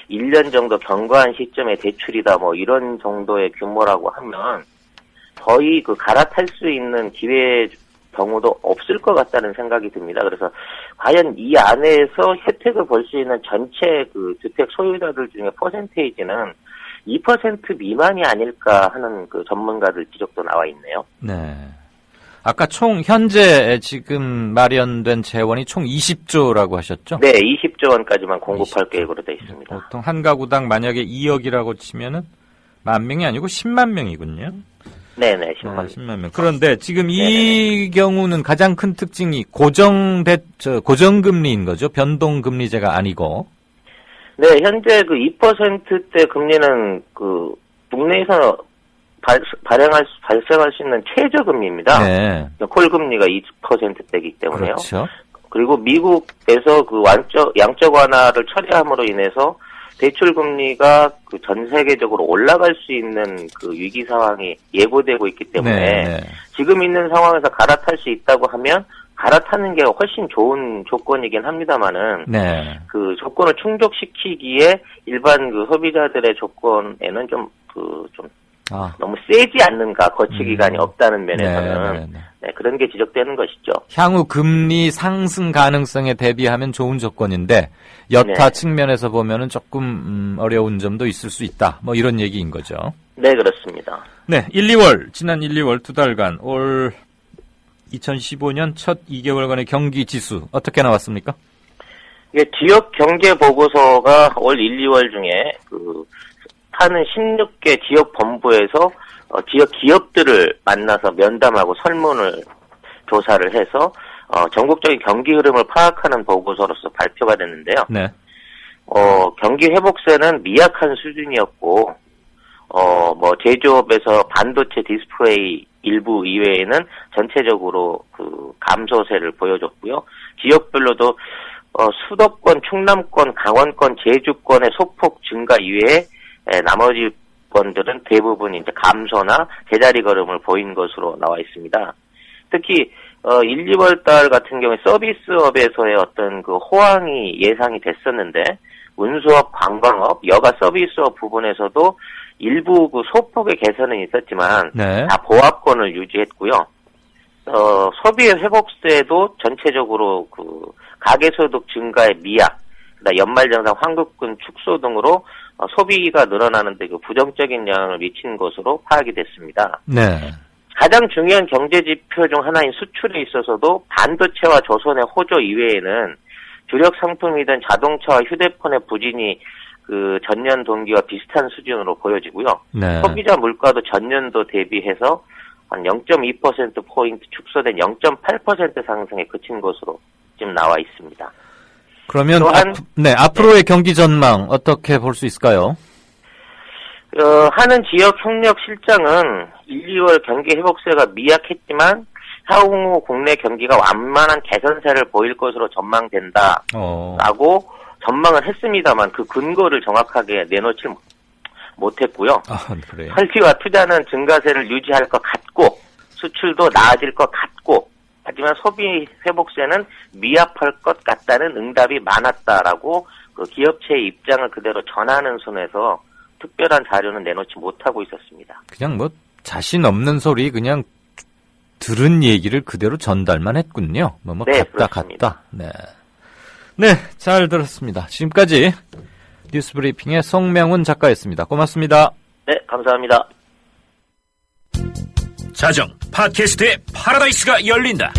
1년 정도 경과한 시점에 대출이다 이런 정도의 규모라고 하면 거의 갈아탈 수 있는 기회의 경우도 없을 것 같다는 생각이 듭니다. 그래서 과연 이 안에서 혜택을 볼 수 있는 전체 주택 소유자들 중에 퍼센테이지는 2% 미만이 아닐까 하는 전문가들 지적도 나와 있네요. 네. 아까 현재 지금 마련된 재원이 총 20조라고 하셨죠? 네, 20조 원까지만 공급할 20조. 계획으로 되어 있습니다. 보통 한 가구당 만약에 2억이라고 치면은 10,000명이 아니고 10만 명이군요. 네네, 10만 명. 그런데 지금 이 경우는 가장 큰 특징이 고정금리인 거죠? 변동금리제가 아니고. 네, 현재 2%대 금리는 국내에서 발생할 수 있는 최저금리입니다. 네. 콜금리가 2%대이기 때문에요. 그렇죠. 그리고 미국에서 양적 완화를 처리함으로 인해서 대출 금리가 그 전 세계적으로 올라갈 수 있는 그 위기 상황이 예고되고 있기 때문에 네. 지금 있는 상황에서 갈아탈 수 있다고 하면 갈아타는 게 훨씬 좋은 조건이긴 합니다만은 네. 그 조건을 충족시키기에 일반 그 소비자들의 조건에는 좀 너무 세지 않는가 거치 기간이 없다는 면에서는 네, 그런 게 지적되는 것이죠. 향후 금리 상승 가능성에 대비하면 좋은 조건인데 여타 측면에서 보면은 조금 어려운 점도 있을 수 있다. 뭐 이런 얘기인 거죠. 네, 그렇습니다. 네, 지난 1, 2월 두 달간 올 2015년 첫 2개월간의 경기 지수 어떻게 나왔습니까? 이게 지역 경제 보고서가 올 1, 2월 중에 하는 16개 지역 본부에서 지역 기업들을 만나서 면담하고 설문을 조사를 해서 전국적인 경기 흐름을 파악하는 보고서로서 발표가 됐는데요. 네. 경기 회복세는 미약한 수준이었고 제조업에서 반도체 디스플레이 일부 이외에는 전체적으로 감소세를 보여줬고요. 지역별로도 수도권, 충남권, 강원권, 제주권의 소폭 증가 이외에 나머지 권들은 대부분 이제 감소나 제자리 걸음을 보인 것으로 나와 있습니다. 특히 1, 2월 달 같은 경우에 서비스업에서의 어떤 그 호황이 예상이 됐었는데 운수업, 관광업, 여가 서비스업 부분에서도 일부 그 소폭의 개선은 있었지만 다 보합권을 유지했고요. 소비의 회복세도 전체적으로 가계소득 증가의 미약, 연말정산 환급금 축소 등으로 소비가 늘어나는데 부정적인 영향을 미친 것으로 파악이 됐습니다. 네. 가장 중요한 경제 지표 중 하나인 수출에 있어서도 반도체와 조선의 호조 이외에는 주력 상품이던 자동차와 휴대폰의 부진이 전년 동기와 비슷한 수준으로 보여지고요. 네. 소비자 물가도 전년도 대비해서 한 0.2%포인트 축소된 0.8% 상승에 그친 것으로 지금 나와 있습니다. 그러면 앞으로의 경기 전망 어떻게 볼 수 있을까요? 하는 지역 협력 실장은 1, 2월 경기 회복세가 미약했지만 향후 국내 경기가 완만한 개선세를 보일 것으로 전망된다라고 전망을 했습니다만 그 근거를 정확하게 내놓지 못했고요. 그래요? 설비와 투자는 증가세를 유지할 것 같고 수출도 나아질 것 같고 하지만 소비 회복세는 미흡할 것 같다는 응답이 많았다라고 기업체의 입장을 그대로 전하는 선에서 특별한 자료는 내놓지 못하고 있었습니다. 그냥 자신 없는 소리 그냥 들은 얘기를 그대로 전달만 했군요. 네, 같다. 네, 잘 들었습니다. 지금까지 뉴스브리핑의 송명훈 작가였습니다. 고맙습니다. 네, 감사합니다. 자정 팟캐스트의 파라다이스가 열린다.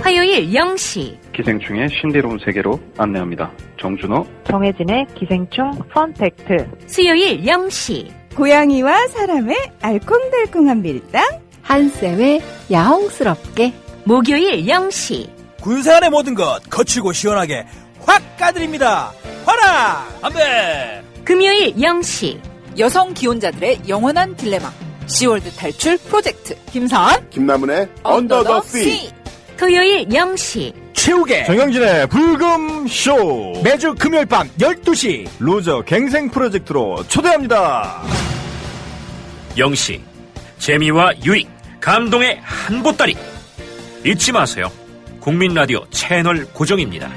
화요일 0시 기생충의 신비로운 세계로 안내합니다. 정준호, 정혜진의 기생충 펀팩트. 수요일 0시 고양이와 사람의 알콩달콩한 밀당. 한쌤의 야옹스럽게. 목요일 0시 군산의 모든 것 거칠고 시원하게 확 까드립니다. 화라 안돼. 금요일 0시 여성 기혼자들의 영원한 딜레마. 시월드 탈출 프로젝트. 김선, 김나문의 언더 더 씨. 토요일 0시 최욱의 정영진의 불금쇼. 매주 금요일 밤 12시 루저 갱생 프로젝트로 초대합니다. 0시 재미와 유익, 감동의 한 보따리. 잊지 마세요. 국민라디오 채널 고정입니다.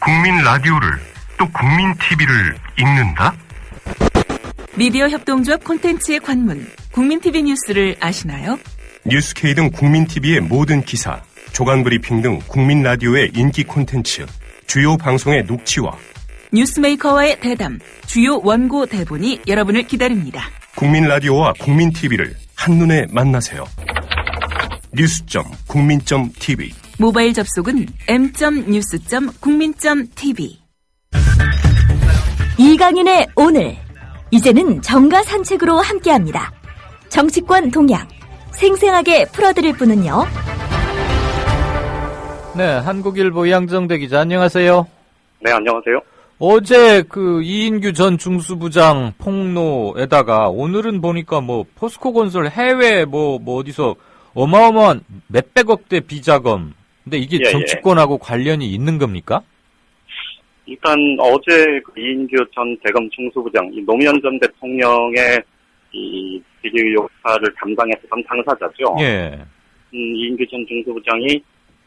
국민 라디오를 또 국민 TV를 읽는다? 미디어 협동조합 콘텐츠의 관문 국민TV 뉴스를 아시나요? 뉴스K 등 국민 TV의 모든 기사, 조간 브리핑 등 국민 라디오의 인기 콘텐츠, 주요 방송의 녹취와 뉴스메이커와의 대담, 주요 원고 대본이 여러분을 기다립니다. 국민 라디오와 국민 TV를 한눈에 만나세요. 뉴스.국민.tv. 모바일 접속은 m.news.국민.tv. 이강윤의 오늘. 이제는 정가 산책으로 함께합니다. 정치권 동향 생생하게 풀어드릴 분은요. 네, 한국일보 이양정대 기자 안녕하세요. 네, 안녕하세요. 어제 이인규 전 중수부장 폭로에다가 오늘은 보니까 포스코건설 해외 어디서 어마어마한 몇백억대 비자금 근데 이게 예, 정치권하고 관련이 있는 겁니까? 일단 어제 이인규 전 대검 총수부장, 이 노무현 전 대통령의 이 비리 의혹 사를 담당했던 당사자죠. 예. 이인규 전 총수부장이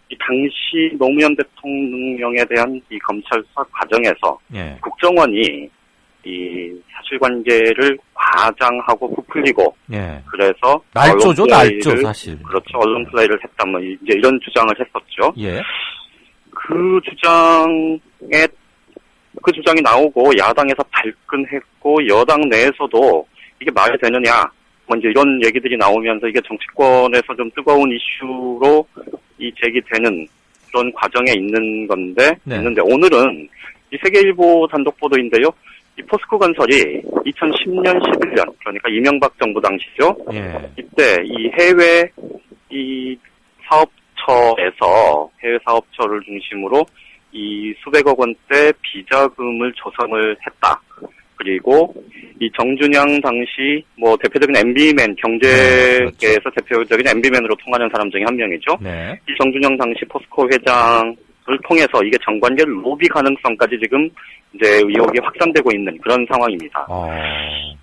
이 당시 노무현 대통령에 대한 이 검찰 수사 과정에서 예. 국정원이 이 사실관계를 과장하고 부풀리고 예. 그래서 날조죠, 언론 날조 플레이를, 사실. 그렇죠. 언론 플레이를 했다 뭐 이제 이런 주장을 했었죠. 예. 그 주장이 나오고 야당에서 발끈했고 여당 내에서도 이게 말이 되느냐 뭐 이제 이런 얘기들이 나오면서 이게 정치권에서 좀 뜨거운 이슈로 이 제기되는 그런 과정에 있는 건데 네. 있는데 오늘은 이 세계일보 단독 보도인데요. 이 포스코 건설이 2010년 11년 그러니까 이명박 정부 당시죠. 예. 이때 이 해외 이 사업처에서 해외 사업처를 중심으로 이 수백억 원대 비자금을 조성을 했다. 그리고 이 정준영 당시 뭐 대표적인 MB맨 경제계에서 그렇죠. 대표적인 MB맨으로 통하는 사람 중에 한 명이죠. 네. 이 정준영 당시 포스코 회장을 통해서 이게 정관계 로비 가능성까지 지금 이제 의혹이 확산되고 있는 그런 상황입니다.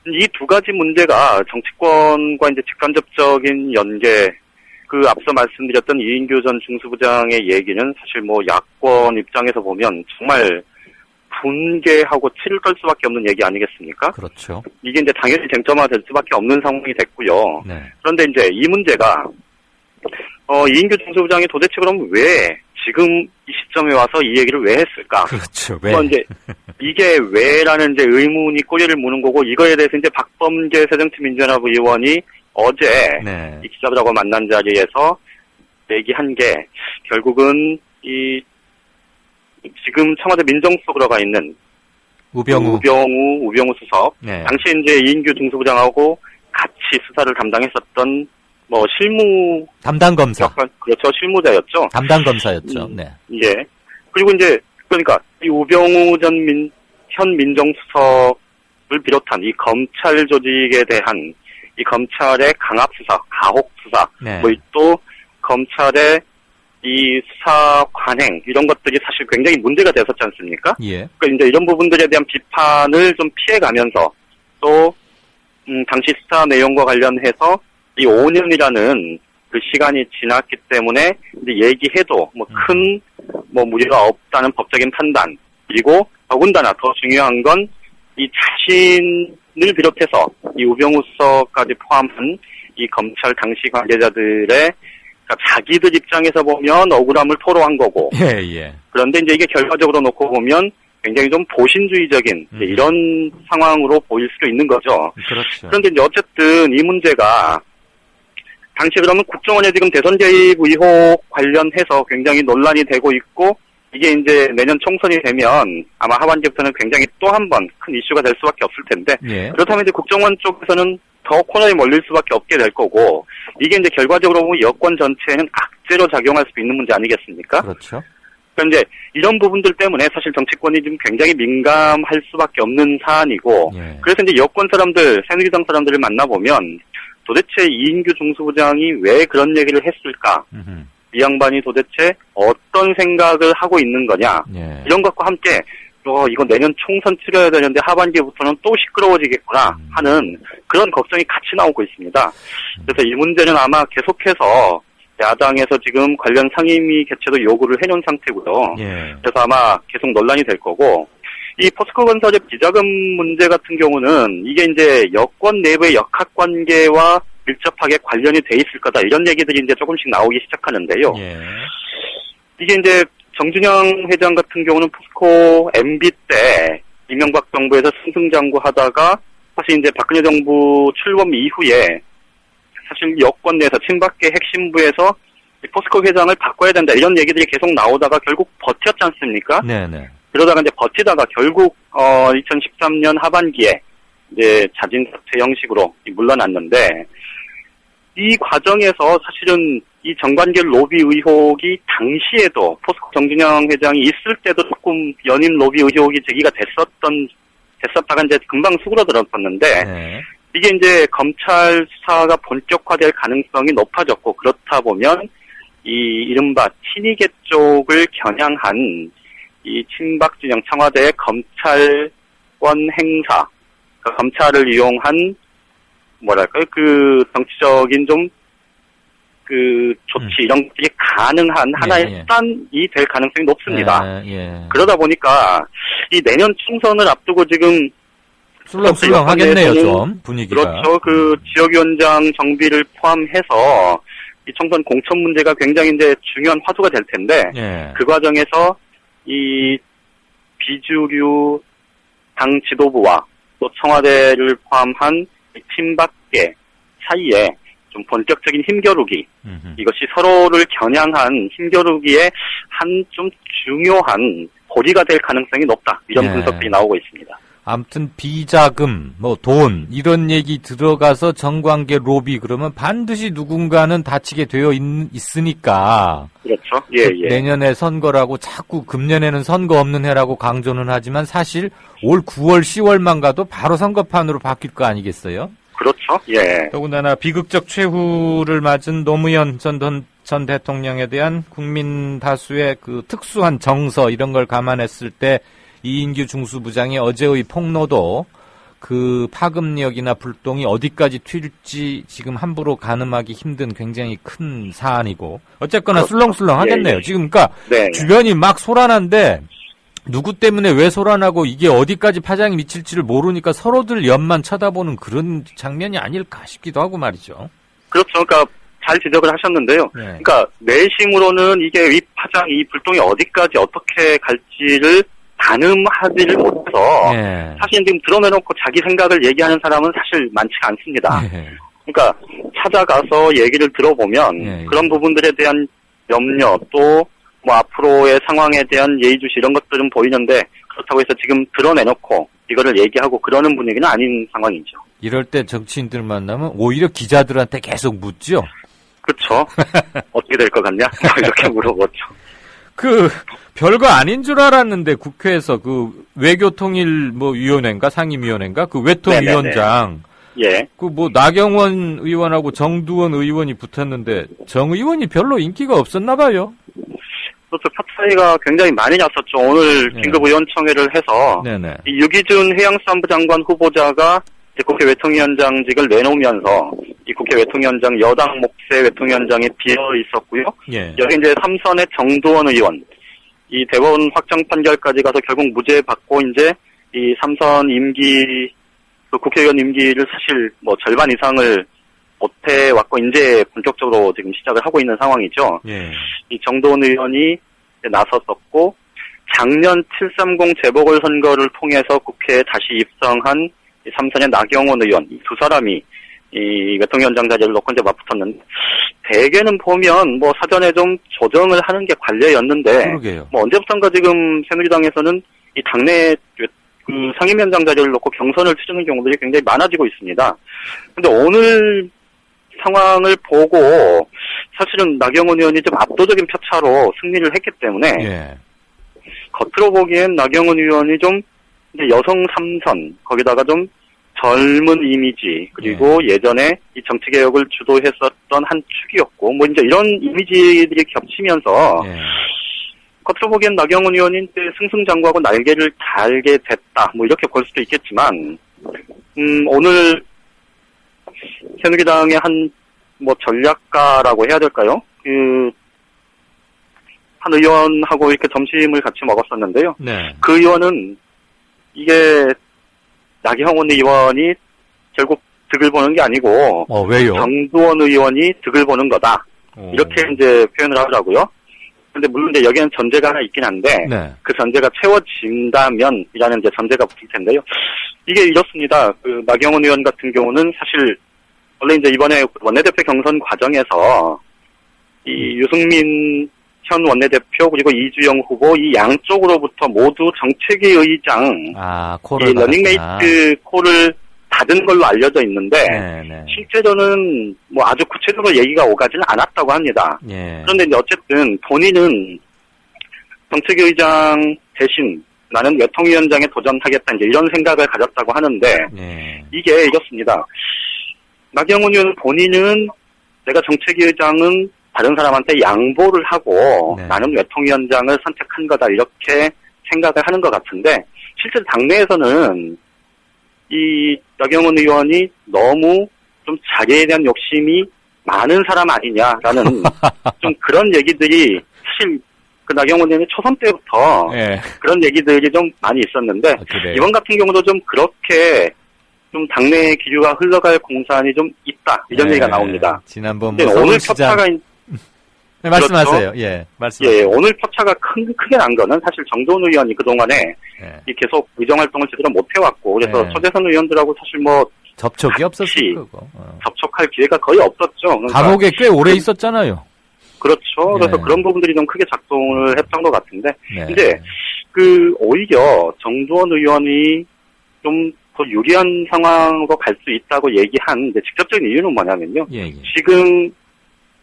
이 두 가지 문제가 정치권과 이제 직간접적인 연계, 그 앞서 말씀드렸던 이인규 전 중수부장의 얘기는 사실 뭐 야권 입장에서 보면 정말 분개하고 치를 떨 수밖에 없는 얘기 아니겠습니까? 그렇죠. 이게 이제 당연히 쟁점화될 수밖에 없는 상황이 됐고요. 네. 그런데 이제 이 문제가 이인규 중수부장이 도대체 그럼 왜 지금 이 시점에 와서 이 얘기를 왜 했을까? 그렇죠. 왜? 이제 이게 왜라는 이제 의문이 꼬리를 무는 거고 이거에 대해서 이제 박범계 새정치민주연합 의원이 어제 네. 이 기자들하고 만난 자리에서 얘기한 게 결국은 이 지금 청와대 민정수석으로 가 있는 우병우 수석 네. 당시 이제 이인규 중수부장하고 같이 수사를 담당했었던 뭐 실무 담당 검사. 그렇죠. 실무자였죠. 담당 검사였죠. 네. 예. 그리고 이제 그러니까 이 우병우 현 민정수석을 비롯한 이 검찰 조직에 대한 이 검찰의 강압 수사, 가혹 수사, 네. 뭐 또 검찰의 이 수사 관행 이런 것들이 사실 굉장히 문제가 됐었지 않습니까? 예. 그러니까 이제 이런 부분들에 대한 비판을 좀 피해가면서 또 당시 수사 내용과 관련해서 이 5년이라는 그 시간이 지났기 때문에 이제 얘기해도 뭐 큰 뭐 무리가 없다는 법적인 판단 그리고 더군다나 더 중요한 건 이 자신을 비롯해서 이 우병우 수석까지 포함한 이 검찰 당시 관계자들의 그러니까 자기들 입장에서 보면 억울함을 토로한 거고 예. 그런데 이제 이게 결과적으로 놓고 보면 굉장히 좀 보신주의적인 이제 이런 상황으로 보일 수도 있는 거죠. 그렇죠. 그런데 이제 어쨌든 이 문제가 당시 그러면 국정원의 지금 대선 개입 의혹 관련해서 굉장히 논란이 되고 있고 이게 이제 내년 총선이 되면 아마 하반기부터는 굉장히 또 한 번 큰 이슈가 될 수밖에 없을 텐데 예. 그렇다면 이제 국정원 쪽에서는 더 코너에 몰릴 수밖에 없게 될 거고 이게 이제 결과적으로 보면 여권 전체에는 악재로 작용할 수도 있는 문제 아니겠습니까? 그렇죠. 그런데 이제 이런 부분들 때문에 사실 정치권이 지금 굉장히 민감할 수밖에 없는 사안이고 예. 그래서 이제 여권 사람들, 새누리당 사람들을 만나보면 도대체 이인규 중수부장이 왜 그런 얘기를 했을까? 이 양반이 도대체 어떤 생각을 하고 있는 거냐? 예. 이런 것과 함께 이거 내년 총선 치러야 되는데 하반기부터는 또 시끄러워지겠구나 하는 그런 걱정이 같이 나오고 있습니다. 그래서 이 문제는 아마 계속해서 야당에서 지금 관련 상임위 개최도 요구를 해놓은 상태고요. 예. 그래서 아마 계속 논란이 될 거고 이 포스코 건설의 비자금 문제 같은 경우는 이게 이제 여권 내부의 역학관계와 밀접하게 관련이 돼 있을 거다 이런 얘기들이 이제 조금씩 나오기 시작하는데요. 예. 이게 이제 정준영 회장 같은 경우는 포스코 MB 때 이명박 정부에서 승승장구하다가 사실 이제 박근혜 정부 출범 이후에 사실 여권 내에서 친박계 핵심부에서 포스코 회장을 바꿔야 된다 이런 얘기들이 계속 나오다가 결국 버텼지 않습니까? 네네. 그러다가 이제 버티다가 결국 2013년 하반기에 이제 자진 사퇴 형식으로 물러났는데 이 과정에서 사실은 이 정관계 로비 의혹이 당시에도 포스코 정준영 회장이 있을 때도 조금 연임 로비 의혹이 제기가 됐었다가 이제 금방 수그러들었었는데 네. 이게 이제 검찰 수사가 본격화될 가능성이 높아졌고 그렇다 보면 이 이른바 친이계 쪽을 겨냥한 이 친박 진영 청와대의 검찰권 행사, 그러니까 검찰을 이용한 뭐랄까요, 그 정치적인 좀 그 조치 이런 것들이 가능한 하나의 수단이 될 가능성이 높습니다. 그러다 보니까 이 내년 총선을 앞두고 지금 술렁술렁 하겠네요, 좀 분위기가. 그렇죠. 그 지역위원장 정비를 포함해서 이 총선 공천 문제가 굉장히 이제 중요한 화두가 될 텐데 그 과정에서 이 비주류 당 지도부와 또 청와대를 포함한 친박계 사이에 좀 본격적인 힘겨루기, 이것이 서로를 겨냥한 힘겨루기의 한 좀 중요한 고리가 될 가능성이 높다. 이런 분석들이 나오고 있습니다. 아무튼 비자금, 뭐 돈 이런 얘기 들어가서 정관계 로비 그러면 반드시 누군가는 다치게 되어 있으니까. 그렇죠. 예. 내년에 선거라고 자꾸 금년에는 선거 없는 해라고 강조는 하지만 사실 올 9월, 10월만 가도 바로 선거판으로 바뀔 거 아니겠어요? 그렇죠. 예. 더군다나 비극적 최후를 맞은 노무현 전 대통령에 대한 국민 다수의 그 특수한 정서 이런 걸 감안했을 때 이인규 중수부장의 어제의 폭로도 그 파급력이나 불똥이 어디까지 튈지 지금 함부로 가늠하기 힘든 굉장히 큰 사안이고 어쨌거나 술렁술렁 하겠네요. 지금 그러니까 주변이 막 소란한데 누구 때문에 왜 소란하고 이게 어디까지 파장이 미칠지를 모르니까 서로들 옆만 쳐다보는 그런 장면이 아닐까 싶기도 하고 말이죠. 그렇죠. 그러니까 잘 지적을 하셨는데요. 그러니까 내심으로는 이게 이 파장, 이 불똥이 어디까지 어떻게 갈지를 가늠하지를 못해서 사실 지금 드러내놓고 자기 생각을 얘기하는 사람은 사실 많지가 않습니다. 그러니까 찾아가서 얘기를 들어보면 그런 부분들에 대한 염려 또 뭐 앞으로의 상황에 대한 예의주시 이런 것들은 보이는데 그렇다고 해서 지금 드러내놓고 이거를 얘기하고 그러는 분위기는 아닌 상황이죠. 이럴 때 정치인들 만나면 오히려 기자들한테 계속 묻죠. 그렇죠. 어떻게 될 것 같냐? 이렇게 물어보죠. 그 별거 아닌 줄 알았는데 국회에서 그 외교통일 뭐 위원회인가 상임위원회인가 그 외통위원장 그 뭐 나경원 의원하고 정두원 의원이 붙었는데 정 의원이 별로 인기가 없었나 봐요. 그렇죠. 표 차이가 굉장히 많이 났었죠. 오늘 긴급의원총회를 해서 이 유기준 해양수산부 장관 후보자가 이제 국회 외통위원장직을 내놓으면서 이 국회 외통위원장 여당 몫의 외통위원장이 비어 있었고요. 여기 이제 3선의 정두원 의원 이 대법원 확정 판결까지 가서 결국 무죄 받고 이제 이 3선 임기 그 국회의원 임기를 사실 뭐 절반 이상을 못해 왔고 이제 본격적으로 지금 시작을 하고 있는 상황이죠. 이 정도원 의원이 나섰었고 작년 730 재보궐선거를 통해서 국회에 다시 입성한 3선의 나경원 의원 이 두 사람이 이 외통위원장 자리를 놓고 이제 맞붙었는데 대개는 보면 뭐 사전에 좀 조정을 하는 게 관례였는데 뭐 언제부턴가 지금 새누리당에서는 이 당내 그 상임위원장 자리를 놓고 경선을 치르는 경우들이 굉장히 많아지고 있습니다. 근데 오늘 상황을 보고 사실은 나경원 의원이 좀 압도적인 표차로 승리를 했기 때문에 겉으로 보기엔 나경원 의원이 좀 이제 여성 3선 거기다가 좀 젊은 이미지 그리고 예전에 이 정치개혁을 주도했었던 한 축이었고 뭐 이제 이런 이미지들이 겹치면서 겉으로 보기엔 나경원 의원이 이제 승승장구하고 날개를 달게 됐다 뭐 이렇게 볼 수도 있겠지만 오늘 새누리당의 한 뭐 전략가라고 해야 될까요? 그 한 의원하고 이렇게 점심을 같이 먹었었는데요. 그 의원은 이게 나경원 의원이 결국 득을 보는 게 아니고 왜요? 정두원 의원이 득을 보는 거다. 이렇게 이제 표현을 하더라고요. 근데 물론 이제 여기에는 전제가 하나 있긴 한데 그 전제가 채워진다면이라는 이제 전제가 붙을 텐데요. 이게 이렇습니다. 그 나경원 의원 같은 경우는 사실 원래 이제 이번에 원내대표 경선 과정에서 이 유승민 현 원내대표 그리고 이주영 후보 이 양쪽으로부터 모두 정책위 의장 이 러닝메이트 콜을 받은 걸로 알려져 있는데 실제로는 뭐 아주 구체적으로 얘기가 오가지는 않았다고 합니다. 그런데 이제 어쨌든 본인은 정책위 의장 대신 나는 외통위원장에 도전하겠다 이제 이런 생각을 가졌다고 하는데 이게 이렇습니다. 나경원 의원 본인은 내가 정책위 의장은 다른 사람한테 양보를 하고 나는 외통위원장을 선택한 거다 이렇게 생각을 하는 것 같은데 실제 당내에서는 이 나경원 의원이 너무 좀 자기에 대한 욕심이 많은 사람 아니냐라는 좀 그런 얘기들이 사실 그 나경원 의원이 초선 때부터 그런 얘기들이 좀 많이 있었는데 이번 같은 경우도 좀 그렇게 좀 당내 기류가 흘러갈 공산이 좀 있다 이런 얘기가 나옵니다. 지난번 오늘 표차가 네, 말씀하세요. 그렇죠? 예, 말씀하세요. 예, 오늘 표차가 크게 난 거는 사실 정도원 의원이 그동안에 계속 의정활동을 제대로 못 해왔고, 그래서 초대선 의원들하고 사실 뭐. 접촉이 없었을 거고. 접촉할 기회가 거의 없었죠. 그러니까 감옥에 꽤 오래 있었잖아요. 그렇죠. 그래서 그런 부분들이 좀 크게 작동을 했던 것 같은데. 근데, 오히려 정도원 의원이 좀 더 유리한 상황으로 갈 수 있다고 얘기한 직접적인 이유는 뭐냐면요. 지금,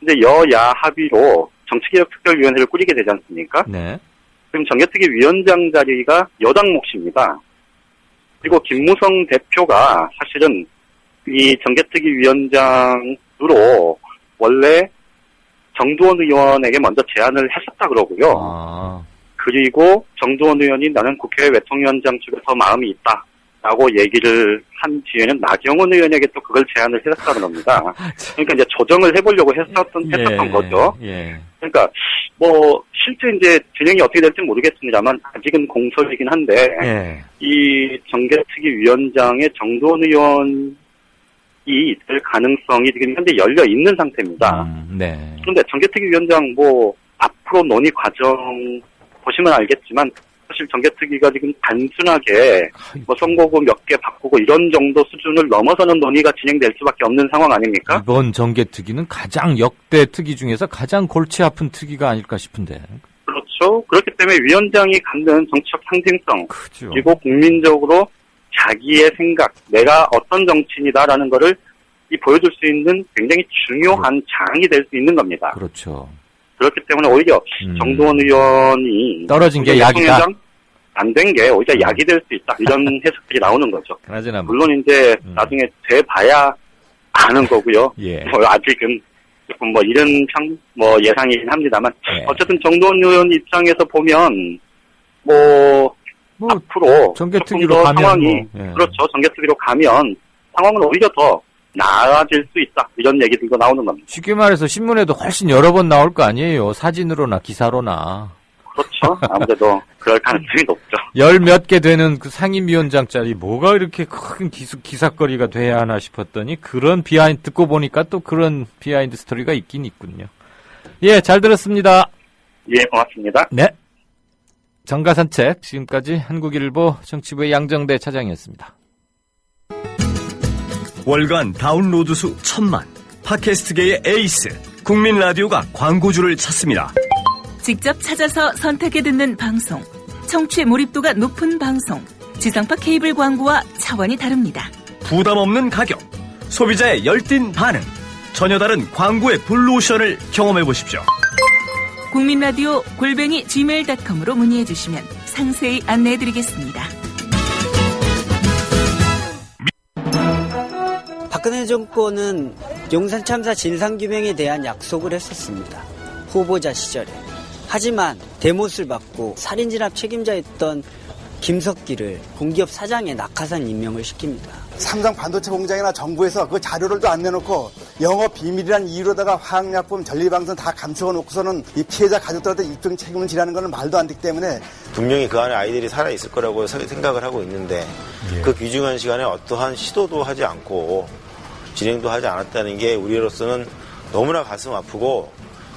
이제 여야 합의로 정치개혁특별위원회를 꾸리게 되지 않습니까? 지금 정개특위 위원장 자리가 여당 몫입니다. 그리고 김무성 대표가 사실은 이 정개특위 위원장으로 원래 정두원 의원에게 먼저 제안을 했었다 그러고요. 그리고 정두원 의원이 나는 국회 외통위원장 쪽에 더 마음이 있다. 라고 얘기를 한 뒤에는 나경원 의원에게 또 그걸 제안을 했었다 그럽니다. 그러니까 이제 조정을 해보려고 했었던 거죠. 그러니까 뭐 실제 이제 진행이 어떻게 될지 모르겠습니다만 아직은 공설이긴 한데 이 정개특위 위원장의 정두원 의원이 될 가능성이 지금 현재 열려 있는 상태입니다. 그런데 정개특위 위원장 뭐 앞으로 논의 과정 보시면 알겠지만. 사실 정개특위가 지금 단순하게 뭐 선거구 몇 개 바꾸고 이런 정도 수준을 넘어서는 논의가 진행될 수밖에 없는 상황 아닙니까? 이번 정개특위는 가장 역대 특위 중에서 가장 골치 아픈 특위가 아닐까 싶은데. 그렇죠. 그렇기 때문에 위원장이 갖는 정치적 상징성 그리고 국민적으로 자기의 생각, 내가 어떤 정치인이다라는 거를 보여줄 수 있는 굉장히 중요한 장이 될 수 있는 겁니다. 그렇죠. 그렇기 때문에 오히려 정두원 의원이 떨어진 게 약이다. 안 된 게 오히려 약이 될 수 있다. 이런 해석들이 나오는 거죠. 그나저나 물론 이제 나중에 돼봐야 아는 거고요. 뭐 아직은 조금 뭐 이런 예상이긴 합니다만 어쨌든 정두원 의원 입장에서 보면 뭐 앞으로 정개특위로 가면 상황이 그렇죠. 정개특위로 가면 상황은 오히려 더 나아질 수 있다. 이런 얘기들도 나오는 겁니다. 쉽게 말해서 신문에도 훨씬 여러 번 나올 거 아니에요. 사진으로나 기사로나. 그렇죠. 아무래도 그럴 가능성이 높죠. 몇 개 되는 그 상임위원장짜리 뭐가 이렇게 큰 기사거리가 돼야 하나 싶었더니 그런 비하인드 듣고 보니까 또 그런 비하인드 스토리가 있긴 있군요. 예, 잘 들었습니다. 예, 고맙습니다. 네. 정가산책 지금까지 한국일보 정치부의 양정대 차장이었습니다. 월간 다운로드 수 1000만, 팟캐스트계의 에이스, 국민 라디오가 광고주를 찾습니다. 직접 찾아서 선택해 듣는 방송, 청취 몰입도가 높은 방송, 지상파 케이블 광고와 차원이 다릅니다. 부담 없는 가격, 소비자의 열띤 반응, 전혀 다른 광고의 블루오션을 경험해 보십시오. 국민라디오 @gmail.com으로 문의해 주시면 상세히 안내해 드리겠습니다. 박근혜 정권은 용산 참사 진상규명에 대한 약속을 했었습니다. 후보자 시절에. 하지만 대못을 받고 살인진압 책임자였던 김석기를 공기업 사장에 낙하산 임명을 시킵니다. 삼성 반도체 공장이나 정부에서 그 자료를 또 안 내놓고 영업 비밀이란 이유로다가 화학약품, 전리방송 다 감추어 놓고서는 이 피해자 가족들한테 입증 책임을 지라는 건 말도 안 되기 때문에 분명히 그 안에 아이들이 살아있을 거라고 생각을 하고 있는데 그 귀중한 시간에 어떠한 시도도 하지 않고 진행도 하지 않았다는 게 우리로서는 너무나 가슴 아프고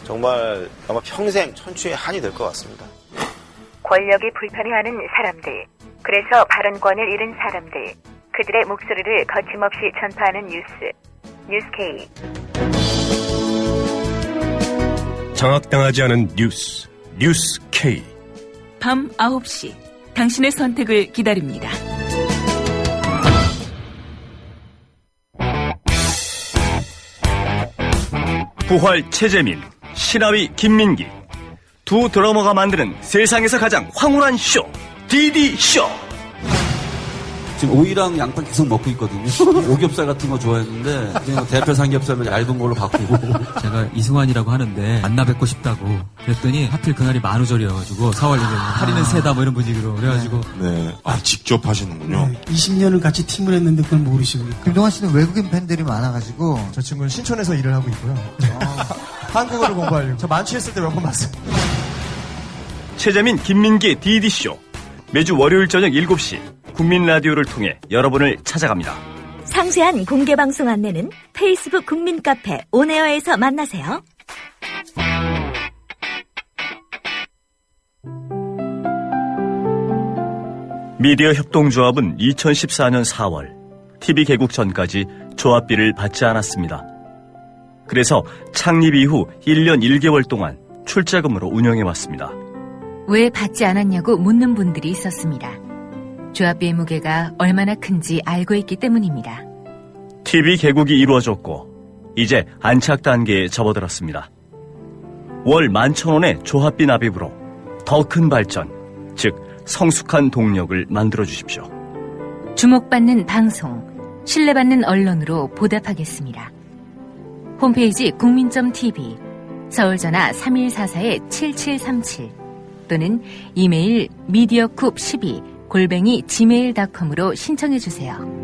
정말 아마 평생 천추의 한이 될 것 같습니다. 권력이 불편해하는 사람들, 그래서 발언권을 잃은 사람들, 그들의 목소리를 거침없이 전파하는 뉴스 K. 장악당하지 않은 뉴스 K. 밤 9시, 당신의 선택을 기다립니다. 부활 최재민, 신하위 김민기, 두 드러머가 만드는 세상에서 가장 황홀한 쇼, DD쇼. 지금 오이랑 양파 계속 먹고 있거든요. 오겹살 같은 거 좋아했는데 그냥 대표 삼겹살은 얇은 걸로 바꾸고. 제가 이승환이라고 하는데 만나 뵙고 싶다고 그랬더니 하필 그날이 만우절이어가지고 4월 1일 할인은 세다 뭐 이런 분위기로 그래가지고 네. 직접 하시는군요. 네, 20년을 같이 팀을 했는데 그걸 모르시고. 김동완 씨는 외국인 팬들이 많아가지고. 저 친구는 신촌에서 일을 하고 있고요. 한국어를 공부하려고. 저 만취했을 때 몇 번 봤어요. 최재민, 김민기 DD쇼. 매주 월요일 저녁 7시 국민 라디오를 통해 여러분을 찾아갑니다. 상세한 공개 방송 안내는 페이스북 국민 카페 온에어에서 만나세요. 미디어 협동조합은 2014년 4월 TV 개국 전까지 조합비를 받지 않았습니다. 그래서 창립 이후 1년 1개월 동안 출자금으로 운영해왔습니다. 왜 받지 않았냐고 묻는 분들이 있었습니다. 조합비의 무게가 얼마나 큰지 알고 있기 때문입니다. TV 개국이 이루어졌고 이제 안착 단계에 접어들었습니다. 월 11,000원의 조합비 납입으로 더 큰 발전, 즉 성숙한 동력을 만들어주십시오. 주목받는 방송, 신뢰받는 언론으로 보답하겠습니다. 홈페이지 국민.tv, 서울전화 3144-7737 또는 이메일 mediacoup12@gmail.com으로 신청해주세요.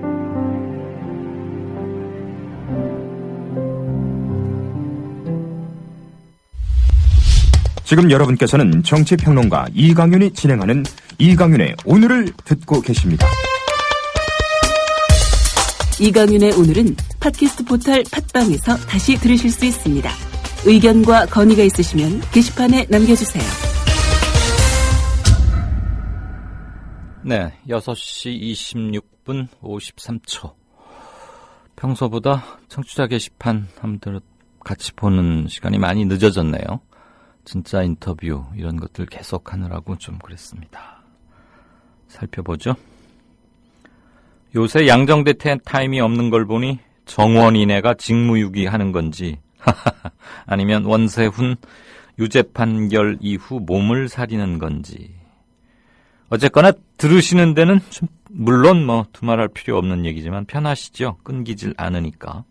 지금 여러분께서는 정치평론가 이강윤이 진행하는 이강윤의 오늘을 듣고 계십니다. 이강윤의 오늘은 팟캐스트 포털 팟빵에서 다시 들으실 수 있습니다. 의견과 건의가 있으시면 게시판에 남겨주세요. 네, 6시 26분 53초. 평소보다 청취자 게시판 한번 같이 보는 시간이 많이 늦어졌네요. 진짜 인터뷰 이런 것들 계속 하느라고 좀 그랬습니다. 살펴보죠. 요새 양정대 타임이 없는 걸 보니 정원이네가 직무유기 하는 건지 아니면 원세훈 유죄 판결 이후 몸을 사리는 건지 어쨌거나 들으시는 데는 좀 물론 두말할 필요 없는 얘기지만 편하시죠. 끊기질 않으니까.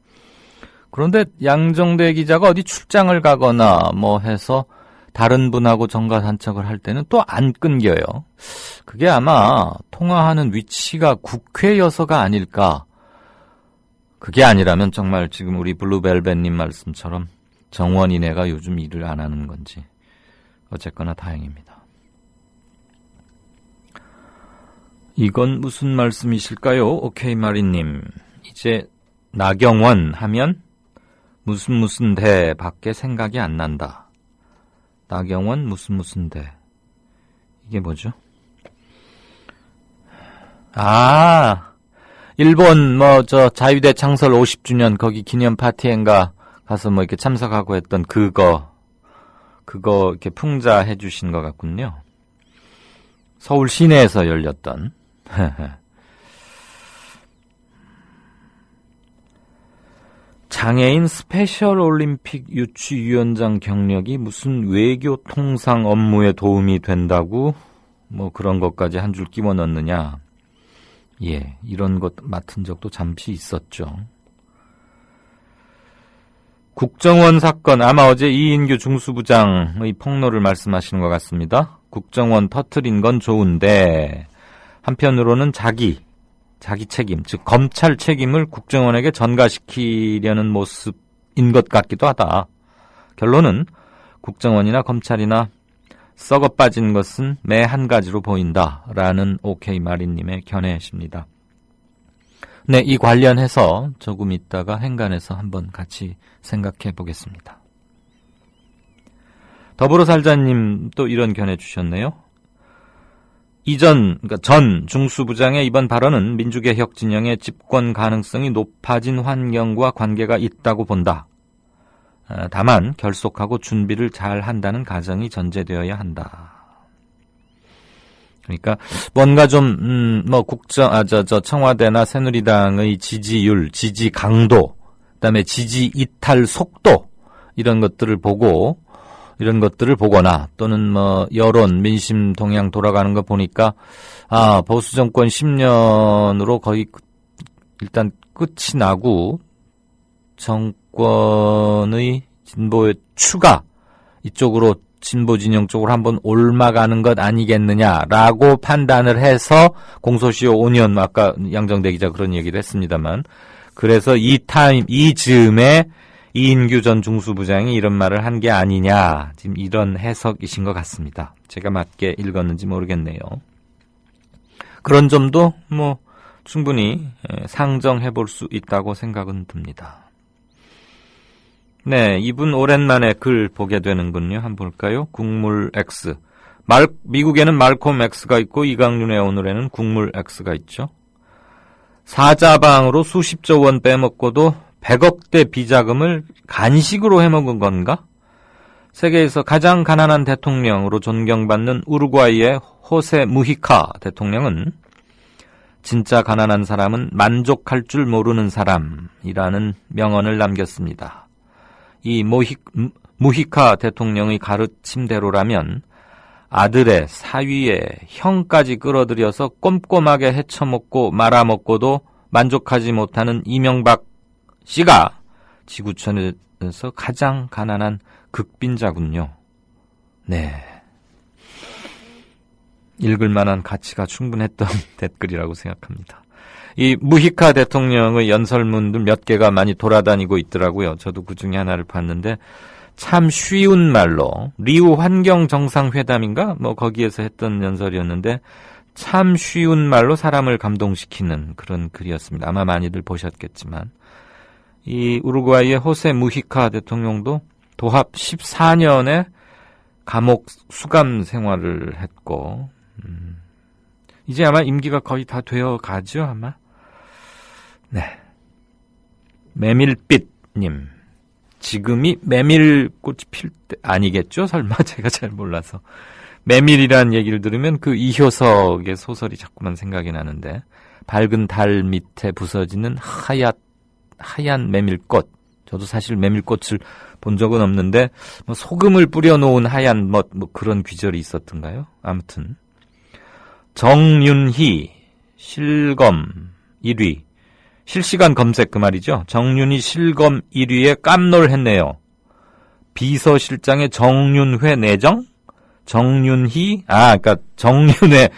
그런데 양정대 기자가 어디 출장을 가거나 해서 다른 분하고 정가 단척을 할 때는 또 안 끊겨요. 그게 아마 통화하는 위치가 국회여서가 아닐까. 그게 아니라면 정말 지금 우리 블루벨벳님 말씀처럼 정원이네가 요즘 일을 안 하는 건지. 어쨌거나 다행입니다. 이건 무슨 말씀이실까요? 오케이 마리님. 이제 나경원 하면 무슨 대 밖에 생각이 안 난다. 나경원 무슨 대. 이게 뭐죠? 일본 자유대 창설 50주년 거기 기념 파티엔가 가서 이렇게 참석하고 했던 그거 이렇게 풍자해 주신 것 같군요. 서울 시내에서 열렸던. 장애인 스페셜 올림픽 유치위원장 경력이 무슨 외교 통상 업무에 도움이 된다고 그런 것까지 한 줄 끼워 넣느냐. 예, 이런 것 맡은 적도 잠시 있었죠. 국정원 사건, 아마 어제 이인규 중수부장의 폭로를 말씀하시는 것 같습니다. 국정원 터트린 건 좋은데 한편으로는 자기 책임, 즉 검찰 책임을 국정원에게 전가시키려는 모습인 것 같기도 하다. 결론은 국정원이나 검찰이나 썩어 빠진 것은 매 한 가지로 보인다라는 오케이 마리님의 견해십니다. 네, 이 관련해서 조금 있다가 행간에서 한번 같이 생각해 보겠습니다. 더불어살자님 또 이런 견해 주셨네요. 전 중수부장의 이번 발언은 민주개혁 진영의 집권 가능성이 높아진 환경과 관계가 있다고 본다. 다만 결속하고 준비를 잘 한다는 가정이 전제되어야 한다. 그러니까 뭔가 좀 청와대나 새누리당의 지지율, 지지 강도, 그다음에 지지 이탈 속도 이런 것들을 보고 이런 것들을 보거나 또는 뭐 여론, 민심 동향 돌아가는 거 보니까 보수 정권 10년으로 거의 일단 끝이 나고 정권의 진보의 추가 이쪽으로 진보 진영 쪽으로 한번 올라가는 것 아니겠느냐라고 판단을 해서 공소시효 5년 아까 양정대 기자 그런 얘기를 했습니다만 그래서 이 즈음에 이인규 전 중수부장이 이런 말을 한 게 아니냐 지금 이런 해석이신 것 같습니다. 제가 맞게 읽었는지 모르겠네요. 그런 점도 뭐 충분히 상정해 볼 수 있다고 생각은 듭니다. 네, 이분 오랜만에 글 보게 되는군요. 한번 볼까요? 국물 X. 미국에는 말콤 X가 있고 이강윤의 오늘에는 국물 X가 있죠. 사자방으로 수십조 원 빼먹고도 100억대 비자금을 간식으로 해먹은 건가? 세계에서 가장 가난한 대통령으로 존경받는 우루과이의 호세 무히카 대통령은 진짜 가난한 사람은 만족할 줄 모르는 사람이라는 명언을 남겼습니다. 이 무히카 대통령의 가르침대로라면 아들의 사위의 형까지 끌어들여서 꼼꼼하게 헤쳐먹고 말아먹고도 만족하지 못하는 이명박 씨가 지구촌에서 가장 가난한 극빈자군요. 네. 읽을 만한 가치가 충분했던 댓글이라고 생각합니다. 이 무히카 대통령의 연설문들 몇 개가 많이 돌아다니고 있더라고요. 저도 그 중에 하나를 봤는데 참 쉬운 말로 리우 환경정상회담인가? 뭐 거기에서 했던 연설이었는데 참 쉬운 말로 사람을 감동시키는 그런 글이었습니다. 아마 많이들 보셨겠지만 이 우루과이의 호세 무히카 대통령도 도합 14년의 감옥 수감 생활을 했고 이제 아마 임기가 거의 다 되어 가죠 아마. 네. 메밀빛님. 지금이 메밀꽃이 필 때 아니겠죠? 설마 제가 잘 몰라서. 메밀이란 얘기를 들으면 그 이효석의 소설이 자꾸만 생각이 나는데 밝은 달 밑에 부서지는 하얀 메밀꽃. 저도 사실 메밀꽃을 본 적은 없는데 뭐 소금을 뿌려놓은 하얀 뭐 그런 귀절이 있었던가요? 아무튼 정윤희 실검 1위 실시간 검색 그 말이죠. 정윤희 실검 1위에 깜놀했네요. 비서실장의 정윤회 내정? 정윤희? 그러니까 정윤회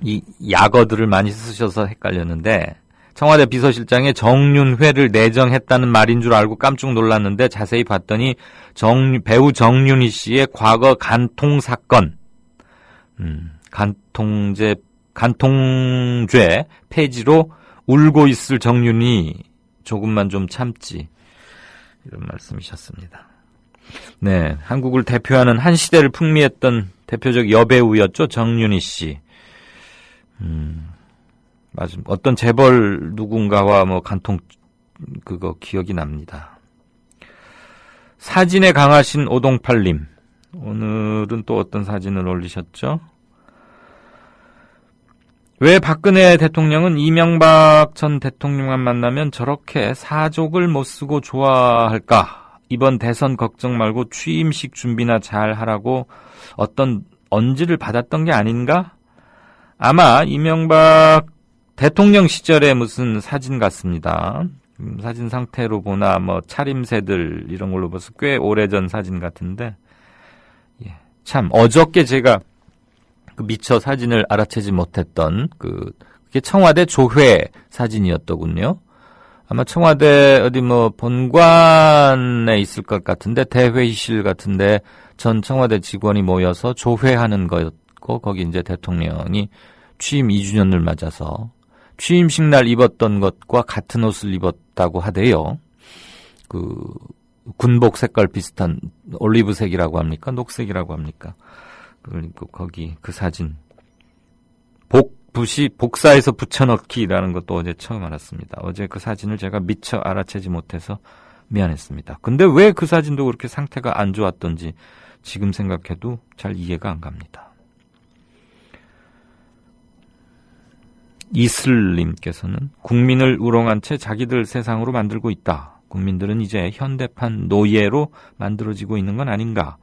이 약어들을 많이 쓰셔서 헷갈렸는데 청와대 비서실장에 정윤회를 내정했다는 말인 줄 알고 깜짝 놀랐는데 자세히 봤더니 배우 정윤희 씨의 과거 간통 사건, 간통죄 폐지로 울고 있을 정윤희 조금만 좀 참지 이런 말씀이셨습니다. 네, 한국을 대표하는 한 시대를 풍미했던 대표적 여배우였죠. 정윤희 씨. 맞음. 어떤 재벌 누군가와 뭐 간통 그거 기억이 납니다. 사진에 강하신 오동팔님. 오늘은 또 어떤 사진을 올리셨죠? 왜 박근혜 대통령은 이명박 전 대통령만 만나면 저렇게 사족을 못 쓰고 좋아할까? 이번 대선 걱정 말고 취임식 준비나 잘 하라고 어떤 언지를 받았던 게 아닌가? 아마 이명박 대통령 시절의 무슨 사진 같습니다. 사진 상태로 보나 뭐 차림새들 이런 걸로 봐서 꽤 오래전 사진 같은데 참 어저께 제가 미처 사진을 알아채지 못했던 그게 청와대 조회 사진이었더군요. 아마 청와대 어디 뭐 본관에 있을 것 같은데 대회의실 같은데 전 청와대 직원이 모여서 조회하는 거였고 거기 이제 대통령이 취임 2주년을 맞아서 취임식 날 입었던 것과 같은 옷을 입었다고 하대요. 그 군복 색깔 비슷한 올리브색이라고 합니까? 녹색이라고 합니까? 그리고 거기 그 사진 복사해서 붙여넣기라는 것도 어제 처음 알았습니다. 어제 그 사진을 제가 미처 알아채지 못해서 미안했습니다. 근데 왜 그 사진도 그렇게 상태가 안 좋았던지 지금 생각해도 잘 이해가 안 갑니다. 이슬님께서는 국민을 우롱한 채 자기들 세상으로 만들고 있다. 국민들은 이제 현대판 노예로 만들어지고 있는 건 아닌가.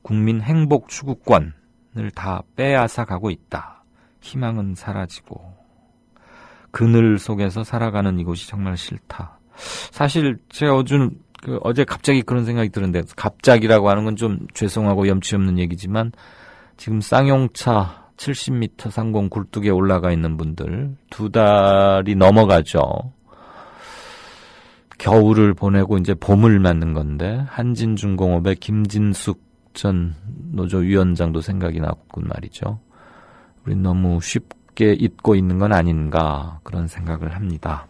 국민 행복 추구권을 다 빼앗아 가고 있다. 희망은 사라지고 그늘 속에서 살아가는 이곳이 정말 싫다. 사실 제가 어제 갑자기 그런 생각이 드는데, 갑자기라고 하는 건 좀 죄송하고 염치 없는 얘기지만 지금 쌍용차 70m 상공 굴뚝에 올라가 있는 분들 2달이 넘어가죠. 겨울을 보내고 이제 봄을 맞는 건데 한진중공업의 김진숙 전 노조위원장도 생각이 났군 말이죠. 우린 너무 쉽게 잊고 있는 건 아닌가 그런 생각을 합니다.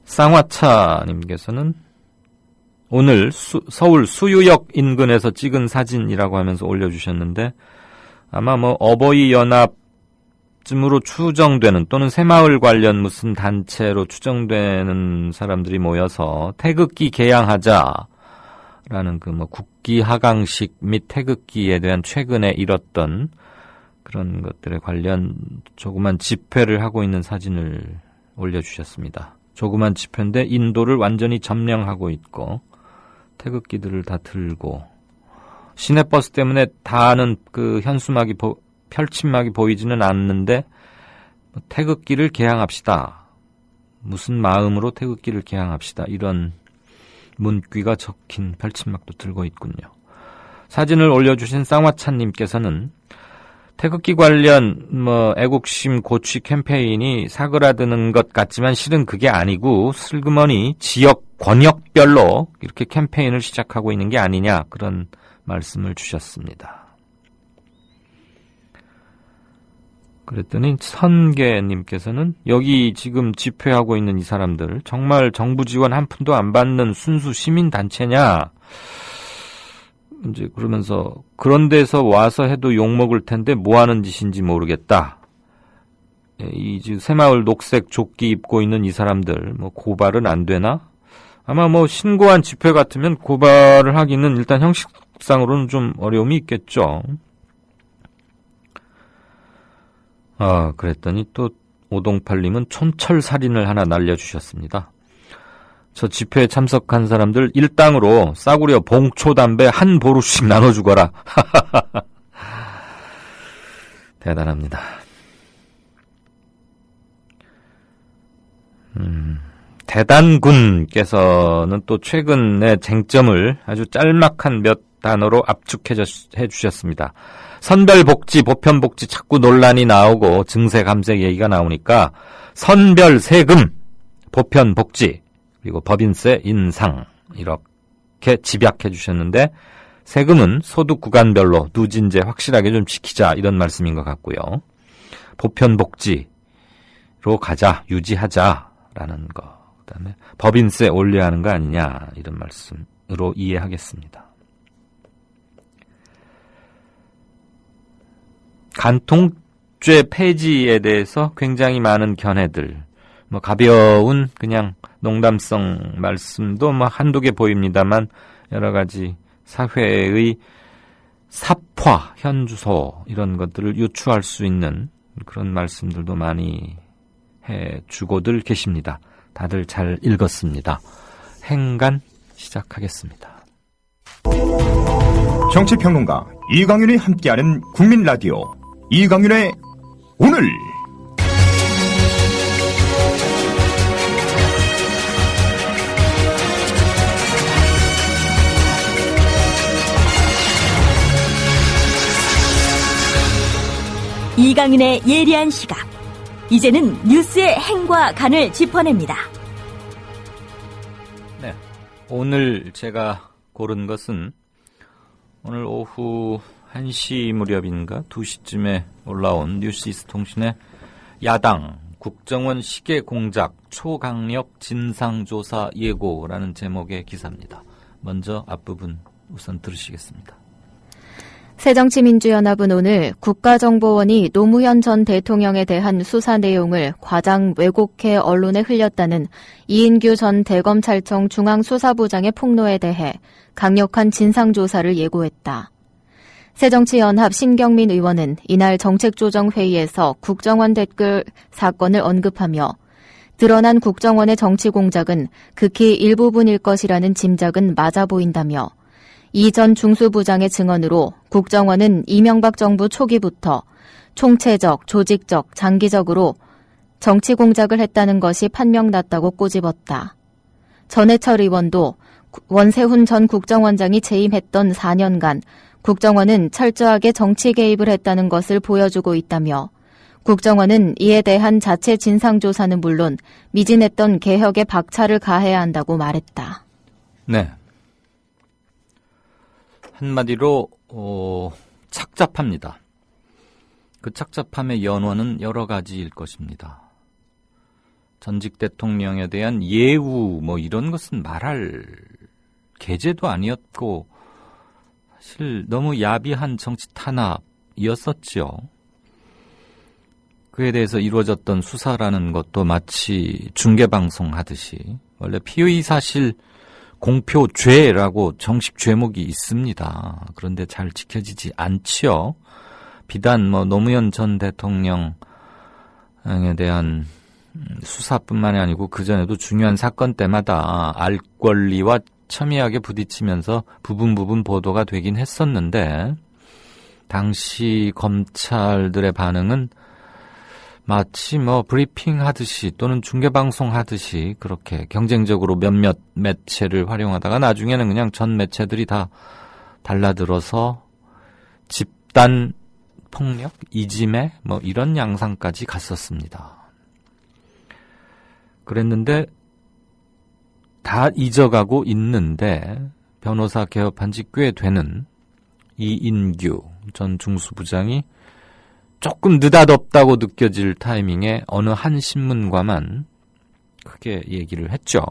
쌍화차님께서는 오늘 서울 수유역 인근에서 찍은 사진이라고 하면서 올려주셨는데, 아마 어버이 연합쯤으로 추정되는 또는 새마을 관련 무슨 단체로 추정되는 사람들이 모여서 태극기 개양하자라는 국기 하강식 및 태극기에 대한 최근에 일었던 그런 것들에 관련 조그만 집회를 하고 있는 사진을 올려주셨습니다. 조그만 집회인데 인도를 완전히 점령하고 있고 태극기들을 다 들고, 시내버스 때문에 다는 그 현수막이 펼침막이 보이지는 않는데 태극기를 개항합시다. 무슨 마음으로 태극기를 개항합시다. 이런 문귀가 적힌 펼침막도 들고 있군요. 사진을 올려주신 쌍화찬님께서는 태극기 관련 애국심 고취 캠페인이 사그라드는 것 같지만 실은 그게 아니고 슬그머니 지역 권역별로 이렇게 캠페인을 시작하고 있는 게 아니냐, 그런 말씀을 주셨습니다. 그랬더니 선계님께서는 여기 지금 집회하고 있는 이 사람들 정말 정부 지원 한 푼도 안 받는 순수 시민단체냐, 이제 그러면서 그런 데서 와서 해도 욕먹을 텐데 뭐 하는 짓인지 모르겠다. 이 새마을 녹색 조끼 입고 있는 이 사람들 고발은 안 되나? 아마 신고한 집회 같으면 고발을 하기는 일단 형식상으로는 좀 어려움이 있겠죠. 그랬더니 또 오동팔님은 촌철살인을 하나 날려주셨습니다. 저 집회에 참석한 사람들 일당으로 싸구려 봉초 담배 한 보루씩 나눠주거라. 대단합니다. 대단군께서는 또 최근의 쟁점을 아주 짤막한 몇 단어로 압축해 주셨습니다. 선별복지, 보편복지 자꾸 논란이 나오고 증세감세 얘기가 나오니까 선별 세금, 보편복지, 그리고 법인세 인상, 이렇게 집약해 주셨는데, 세금은 소득 구간별로 누진제 확실하게 좀 지키자, 이런 말씀인 것 같고요. 보편복지로 가자, 유지하자라는 거, 그다음에 법인세 올려야 하는 거 아니냐, 이런 말씀으로 이해하겠습니다. 간통죄 폐지에 대해서 굉장히 많은 견해들, 가벼운 그냥 농담성 말씀도 한두 개 보입니다만 여러 가지 사회의 삽화, 현주소 이런 것들을 유추할 수 있는 그런 말씀들도 많이 해주고들 계십니다. 다들 잘 읽었습니다. 행간 시작하겠습니다. 정치평론가 이강윤이 함께하는 국민라디오 이강윤의 오늘. 이강윤의 예리한 시각. 이제는 뉴스의 행과 간을 짚어냅니다. 네, 오늘 제가 고른 것은 오늘 오후 1시 무렵인가 2시쯤에 올라온 뉴시스 통신의 야당 국정원 시계 공작 초강력 진상조사 예고라는 제목의 기사입니다. 먼저 앞부분 우선 들으시겠습니다. 새정치민주연합은 오늘 국가정보원이 노무현 전 대통령에 대한 수사 내용을 과장 왜곡해 언론에 흘렸다는 이인규 전 대검찰청 중앙수사부장의 폭로에 대해 강력한 진상조사를 예고했다. 새정치연합 신경민 의원은 이날 정책조정회의에서 국정원 댓글 사건을 언급하며 드러난 국정원의 정치 공작은 극히 일부분일 것이라는 짐작은 맞아 보인다며 이 전 중수부장의 증언으로 국정원은 이명박 정부 초기부터 총체적, 조직적, 장기적으로 정치 공작을 했다는 것이 판명났다고 꼬집었다. 전해철 의원도 원세훈 전 국정원장이 재임했던 4년간 국정원은 철저하게 정치 개입을 했다는 것을 보여주고 있다며 국정원은 이에 대한 자체 진상조사는 물론 미진했던 개혁에 박차를 가해야 한다고 말했다. 네. 한마디로 착잡합니다. 그 착잡함의 연원은 여러 가지일 것입니다. 전직 대통령에 대한 예우 이런 것은 말할 계제도 아니었고 사실 너무 야비한 정치 탄압이었었죠. 그에 대해서 이루어졌던 수사라는 것도 마치 중계방송 하듯이 원래 피의사실 공표죄라고 정식 죄목이 있습니다. 그런데 잘 지켜지지 않지요. 비단 노무현 전 대통령에 대한 수사뿐만이 아니고 그전에도 중요한 사건 때마다 알 권리와 첨예하게 부딪히면서 부분 보도가 되긴 했었는데 당시 검찰들의 반응은 마치 브리핑 하듯이 또는 중계방송 하듯이 그렇게 경쟁적으로 몇몇 매체를 활용하다가 나중에는 그냥 전 매체들이 다 달라들어서 집단 폭력, 이지매 이런 양상까지 갔었습니다. 그랬는데 다 잊어가고 있는데 변호사 개업한 지 꽤 되는 이인규 전 중수부장이 조금 느닷없다고 느껴질 타이밍에 어느 한 신문과만 크게 얘기를 했죠.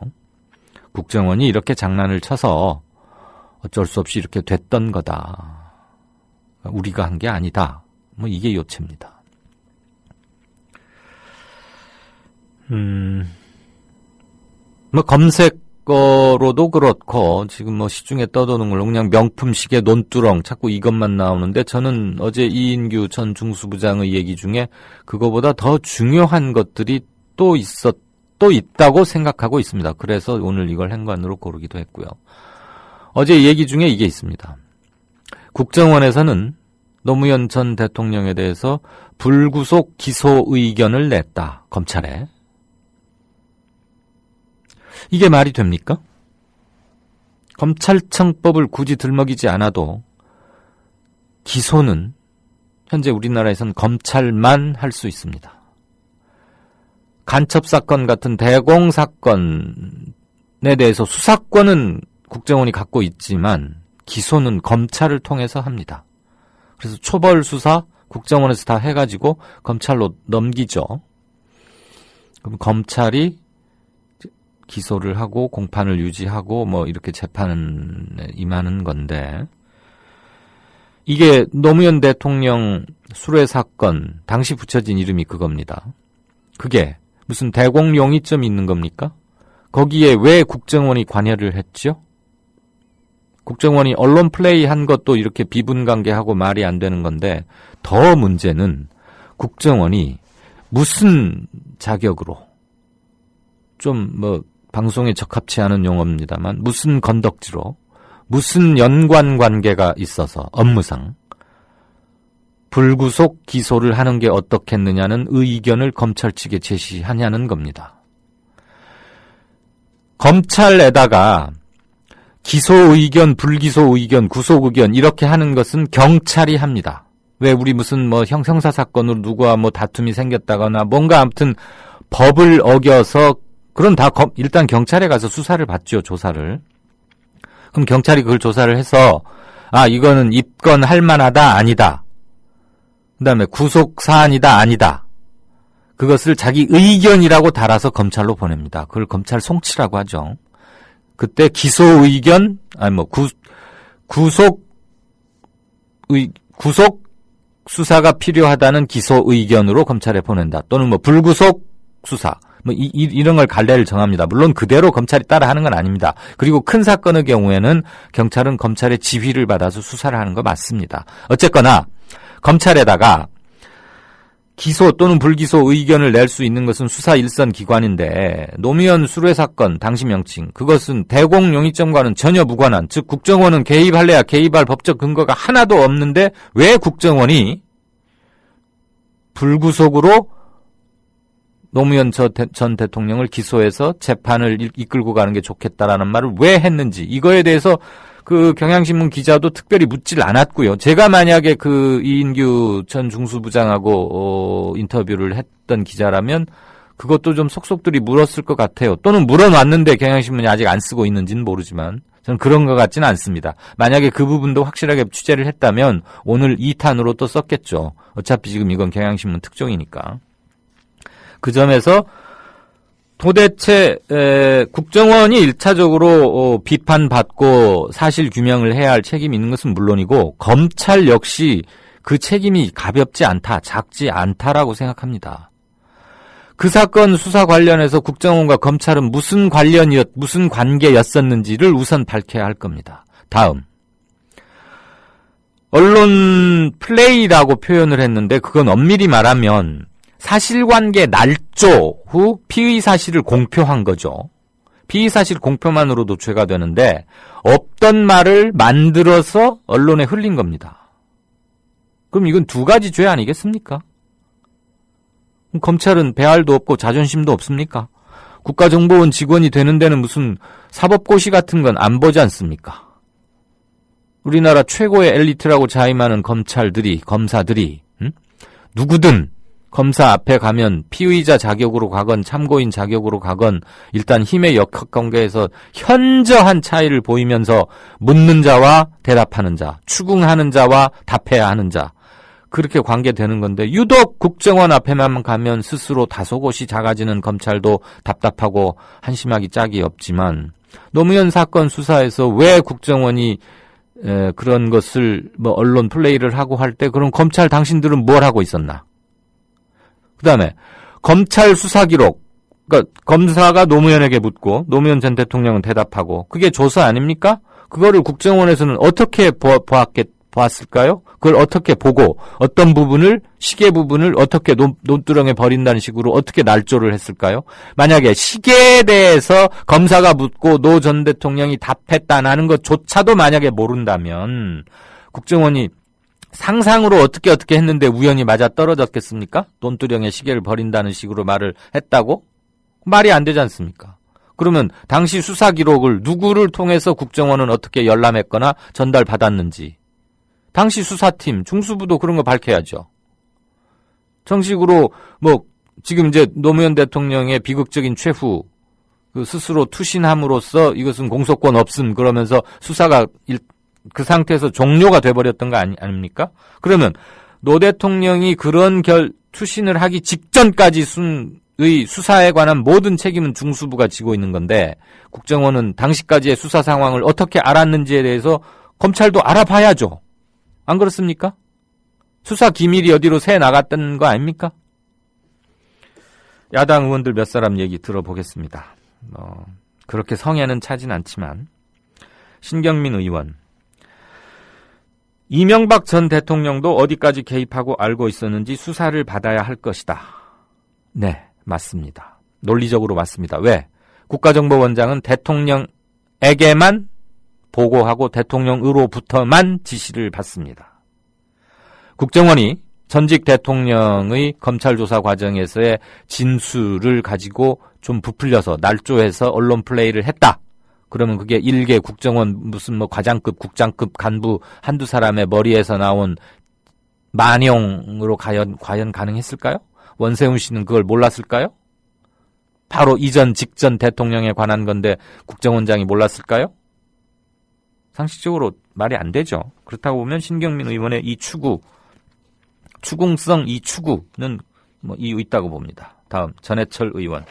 국정원이 이렇게 장난을 쳐서 어쩔 수 없이 이렇게 됐던 거다. 우리가 한 게 아니다. 이게 요체입니다. 검색어로도 그렇고 지금 시중에 떠도는 걸로 그냥 명품식의 논두렁 자꾸 이것만 나오는데 저는 어제 이인규 전 중수부장의 얘기 중에 그거보다 더 중요한 것들이 또 있다고 생각하고 있습니다. 그래서 오늘 이걸 행관으로 고르기도 했고요. 어제 얘기 중에 이게 있습니다. 국정원에서는 노무현 전 대통령에 대해서 불구속 기소 의견을 냈다. 검찰에. 이게 말이 됩니까? 검찰청법을 굳이 들먹이지 않아도 기소는 현재 우리나라에서는 검찰만 할 수 있습니다. 간첩사건 같은 대공사건에 대해서 수사권은 국정원이 갖고 있지만 기소는 검찰을 통해서 합니다. 그래서 초벌 수사 국정원에서 다 해가지고 검찰로 넘기죠. 그럼 검찰이 기소를 하고 공판을 유지하고 이렇게 재판에 임하는 건데 이게 노무현 대통령 수뢰 사건 당시 붙여진 이름이 그겁니다. 그게 무슨 대공용의점이 있는 겁니까? 거기에 왜 국정원이 관여를 했죠? 국정원이 언론 플레이한 것도 이렇게 비분관계하고 말이 안 되는 건데 더 문제는 국정원이 무슨 자격으로 좀 방송에 적합치 않은 용어입니다만 무슨 건덕지로 무슨 연관관계가 있어서 업무상 불구속 기소를 하는 게 어떻겠느냐는 의견을 검찰 측에 제시하냐는 겁니다. 검찰에다가 기소 의견, 불기소 의견, 구속 의견 이렇게 하는 것은 경찰이 합니다. 왜 우리 무슨 형사 사건으로 누구와 다툼이 생겼다거나 뭔가 아무튼 법을 어겨서 그럼 다 일단 경찰에 가서 수사를 받죠, 조사를. 그럼 경찰이 그걸 조사를 해서 이거는 입건할 만하다, 아니다. 그다음에 구속 사안이다, 아니다. 그것을 자기 의견이라고 달아서 검찰로 보냅니다. 그걸 검찰 송치라고 하죠. 그때 기소 의견, 구속 수사가 필요하다는 기소 의견으로 검찰에 보낸다. 또는 불구속 수사. 이런 걸 갈래를 정합니다. 물론 그대로 검찰이 따라 하는 건 아닙니다. 그리고 큰 사건의 경우에는 경찰은 검찰의 지휘를 받아서 수사를 하는 거 맞습니다. 어쨌거나 검찰에다가 기소 또는 불기소 의견을 낼 수 있는 것은 수사 일선 기관인데 노무현 수뢰 사건 당시 명칭 그것은 대공용의점과는 전혀 무관한 즉 국정원은 개입할래야 개입할 법적 근거가 하나도 없는데 왜 국정원이 불구속으로 노무현 전 대통령을 기소해서 재판을 이끌고 가는 게 좋겠다라는 말을 왜 했는지 이거에 대해서 그 경향신문 기자도 특별히 묻질 않았고요. 제가 만약에 그 이인규 전 중수부장하고 인터뷰를 했던 기자라면 그것도 좀 속속들이 물었을 것 같아요. 또는 물어놨는데 경향신문이 아직 안 쓰고 있는지는 모르지만 저는 그런 것 같지는 않습니다. 만약에 그 부분도 확실하게 취재를 했다면 오늘 2탄으로 또 썼겠죠. 어차피 지금 이건 경향신문 특종이니까. 그 점에서 도대체 국정원이 1차적으로 비판받고 사실 규명을 해야 할 책임이 있는 것은 물론이고 검찰 역시 그 책임이 가볍지 않다, 작지 않다라고 생각합니다. 그 사건 수사 관련해서 국정원과 검찰은 무슨 관계였었는지를 우선 밝혀야 할 겁니다. 다음. 언론 플레이라고 표현을 했는데 그건 엄밀히 말하면 사실관계 날조 후 피의 사실을 공표한 거죠. 피의 사실 공표만으로도 죄가 되는데 없던 말을 만들어서 언론에 흘린 겁니다. 그럼 이건 두 가지 죄 아니겠습니까? 검찰은 배알도 없고 자존심도 없습니까? 국가정보원 직원이 되는 데는 무슨 사법고시 같은 건 안 보지 않습니까? 우리나라 최고의 엘리트라고 자임하는 검사들이 누구든 검사 앞에 가면 피의자 자격으로 가건 참고인 자격으로 가건 일단 힘의 역학관계에서 현저한 차이를 보이면서 묻는 자와 대답하는 자, 추궁하는 자와 답해야 하는 자 그렇게 관계되는 건데 유독 국정원 앞에만 가면 스스로 다소곳이 작아지는 검찰도 답답하고 한심하기 짝이 없지만 노무현 사건 수사에서 왜 국정원이 그런 것을 언론 플레이를 하고 할 때 그럼 검찰 당신들은 뭘 하고 있었나? 그 다음에 검찰 수사 기록, 그러니까 검사가 노무현에게 묻고 노무현 전 대통령은 대답하고 그게 조사 아닙니까? 그거를 국정원에서는 어떻게 보았을까요? 그걸 어떻게 보고 어떤 부분을 시계 부분을 어떻게 논두렁에 버린다는 식으로 어떻게 날조를 했을까요? 만약에 시계에 대해서 검사가 묻고 노 전 대통령이 답했다는 것조차도 만약에 모른다면 국정원이 상상으로 어떻게 했는데 우연히 맞아 떨어졌겠습니까? 논두렁에 시계를 버린다는 식으로 말을 했다고? 말이 안 되지 않습니까? 그러면 당시 수사 기록을 누구를 통해서 국정원은 어떻게 열람했거나 전달받았는지 당시 수사팀, 중수부도 그런 거 밝혀야죠. 정식으로 지금 이제 노무현 대통령의 비극적인 최후 그 스스로 투신함으로써 이것은 공소권 없음 그러면서 수사가 그 상태에서 종료가 돼버렸던 거 아닙니까? 그러면 노 대통령이 그런 투신을 하기 직전까지 의 수사에 관한 모든 책임은 중수부가 지고 있는 건데 국정원은 당시까지의 수사 상황을 어떻게 알았는지에 대해서 검찰도 알아봐야죠. 안 그렇습니까? 수사 기밀이 어디로 새 나갔던 거 아닙니까? 야당 의원들 몇 사람 얘기 들어보겠습니다. 그렇게 성에는 차진 않지만 신경민 의원 이명박 전 대통령도 어디까지 개입하고 알고 있었는지 수사를 받아야 할 것이다. 네, 맞습니다. 논리적으로 맞습니다. 왜? 국가정보원장은 대통령에게만 보고하고 대통령으로부터만 지시를 받습니다. 국정원이 전직 대통령의 검찰 조사 과정에서의 진술을 가지고 좀 부풀려서 날조해서 언론 플레이를 했다. 그러면 그게 일개 국정원 무슨 과장급, 국장급 간부 한두 사람의 머리에서 나온 만용으로 과연 가능했을까요? 원세훈 씨는 그걸 몰랐을까요? 바로 이전 직전 대통령에 관한 건데 국정원장이 몰랐을까요? 상식적으로 말이 안 되죠. 그렇다고 보면 신경민 의원의 이 추궁성 이 추구는 이유 있다고 봅니다. 다음 전해철 의원.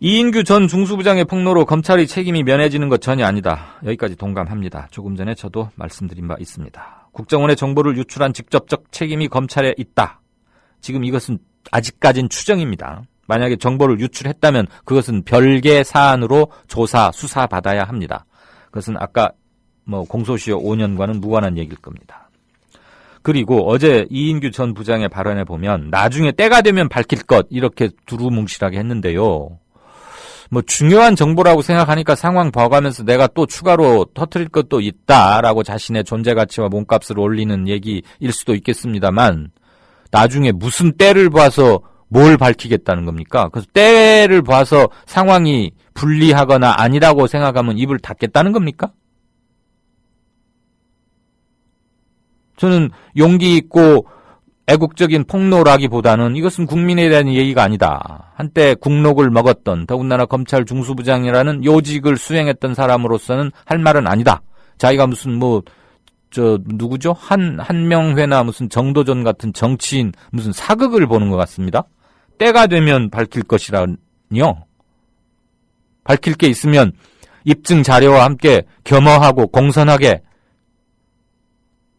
이인규 전 중수부장의 폭로로 검찰의 책임이 면해지는 것 전혀 아니다. 여기까지 동감합니다. 조금 전에 저도 말씀드린 바 있습니다. 국정원의 정보를 유출한 직접적 책임이 검찰에 있다. 지금 이것은 아직까진 추정입니다. 만약에 정보를 유출했다면 그것은 별개 사안으로 조사, 수사받아야 합니다. 그것은 아까 공소시효 5년과는 무관한 얘기일 겁니다. 그리고 어제 이인규 전 부장의 발언에 보면 나중에 때가 되면 밝힐 것 이렇게 두루뭉실하게 했는데요. 뭐 중요한 정보라고 생각하니까 상황 봐가면서 내가 또 추가로 터뜨릴 것도 있다라고 자신의 존재 가치와 몸값을 올리는 얘기일 수도 있겠습니다만 나중에 무슨 때를 봐서 뭘 밝히겠다는 겁니까? 그래서 때를 봐서 상황이 불리하거나 아니라고 생각하면 입을 닫겠다는 겁니까? 저는 용기 있고 애국적인 폭로라기보다는 이것은 국민에 대한 얘기가 아니다. 한때 국록을 먹었던 더군다나 검찰 중수부장이라는 요직을 수행했던 사람으로서는 할 말은 아니다. 자기가 무슨 누구죠? 한명회나 무슨 정도전 같은 정치인 무슨 사극을 보는 것 같습니다. 때가 되면 밝힐 것이라뇨. 밝힐 게 있으면 입증 자료와 함께 겸허하고 공손하게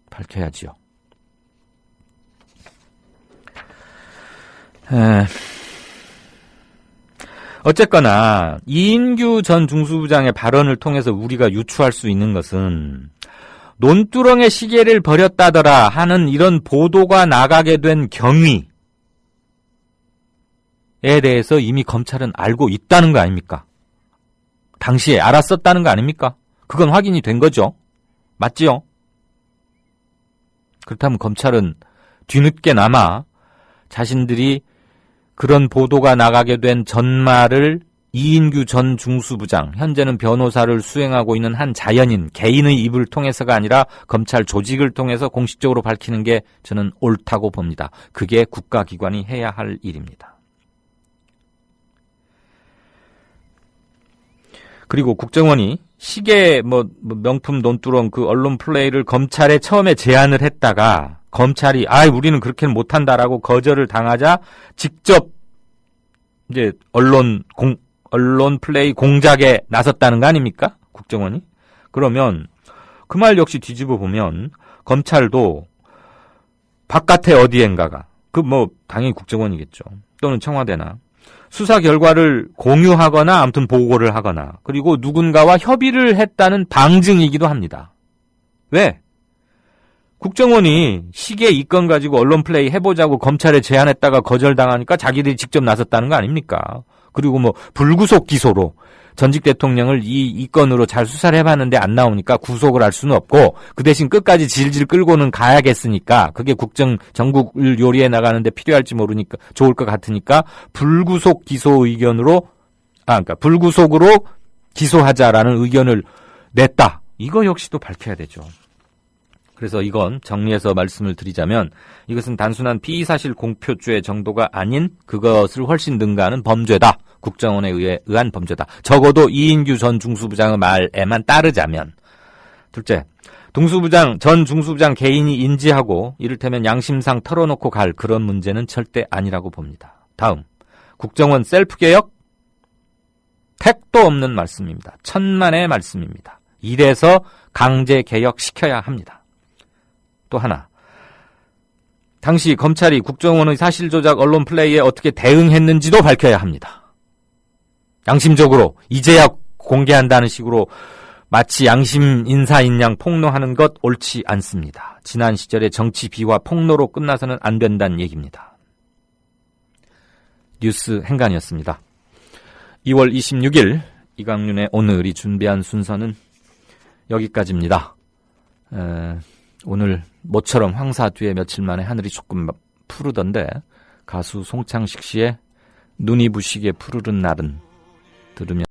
밝혀야지요. 어쨌거나 이인규 전 중수부장의 발언을 통해서 우리가 유추할 수 있는 것은 논두렁의 시계를 버렸다더라 하는 이런 보도가 나가게 된 경위에 대해서 이미 검찰은 알고 있다는 거 아닙니까? 당시에 알았었다는 거 아닙니까? 그건 확인이 된 거죠. 맞지요? 그렇다면 검찰은 뒤늦게나마 자신들이 그런 보도가 나가게 된 전말을 이인규 전 중수부장, 현재는 변호사를 수행하고 있는 한 자연인, 개인의 입을 통해서가 아니라 검찰 조직을 통해서 공식적으로 밝히는 게 저는 옳다고 봅니다. 그게 국가기관이 해야 할 일입니다. 그리고 국정원이 시계 명품 논두렁 그 언론 플레이를 검찰에 처음에 제안을 했다가 검찰이 우리는 그렇게는 못한다라고 거절을 당하자 직접 이제 언론 플레이 공작에 나섰다는 거 아닙니까? 국정원이? 그러면 그 말 역시 뒤집어 보면 검찰도 바깥에 어디엔가가 당연히 국정원이겠죠. 또는 청와대나 수사 결과를 공유하거나 아무튼 보고를 하거나 그리고 누군가와 협의를 했다는 방증이기도 합니다. 왜? 국정원이 시계 이건 가지고 언론 플레이 해보자고 검찰에 제안했다가 거절당하니까 자기들이 직접 나섰다는 거 아닙니까? 그리고 불구속 기소로 전직 대통령을 이 이건으로 잘 수사를 해봤는데 안 나오니까 구속을 할 수는 없고 그 대신 끝까지 질질 끌고는 가야겠으니까 그게 전국을 요리해 나가는데 필요할지 모르니까 좋을 것 같으니까 불구속 기소 의견으로 불구속으로 기소하자라는 의견을 냈다. 이거 역시도 밝혀야 되죠. 그래서 이건 정리해서 말씀을 드리자면 이것은 단순한 피의사실 공표죄 정도가 아닌 그것을 훨씬 능가하는 범죄다. 국정원에 의한 범죄다. 적어도 이인규 전 중수부장의 말에만 따르자면. 둘째, 전 중수부장 개인이 인지하고 이를테면 양심상 털어놓고 갈 그런 문제는 절대 아니라고 봅니다. 다음, 국정원 셀프개혁? 택도 없는 말씀입니다. 천만의 말씀입니다. 이래서 강제개혁시켜야 합니다. 또 하나, 당시 검찰이 국정원의 사실조작 언론 플레이에 어떻게 대응했는지도 밝혀야 합니다. 양심적으로 이제야 공개한다는 식으로 마치 양심 인사인 양 폭로하는 것 옳지 않습니다. 지난 시절의 정치 비화 폭로로 끝나서는 안 된다는 얘기입니다. 뉴스 행간이었습니다. 2월 26일 이강윤의 오늘이 준비한 순서는 여기까지입니다. 오늘 모처럼 황사 뒤에 며칠 만에 하늘이 조금 푸르던데 가수 송창식 씨의 눈이 부시게 푸르른 날은 들으면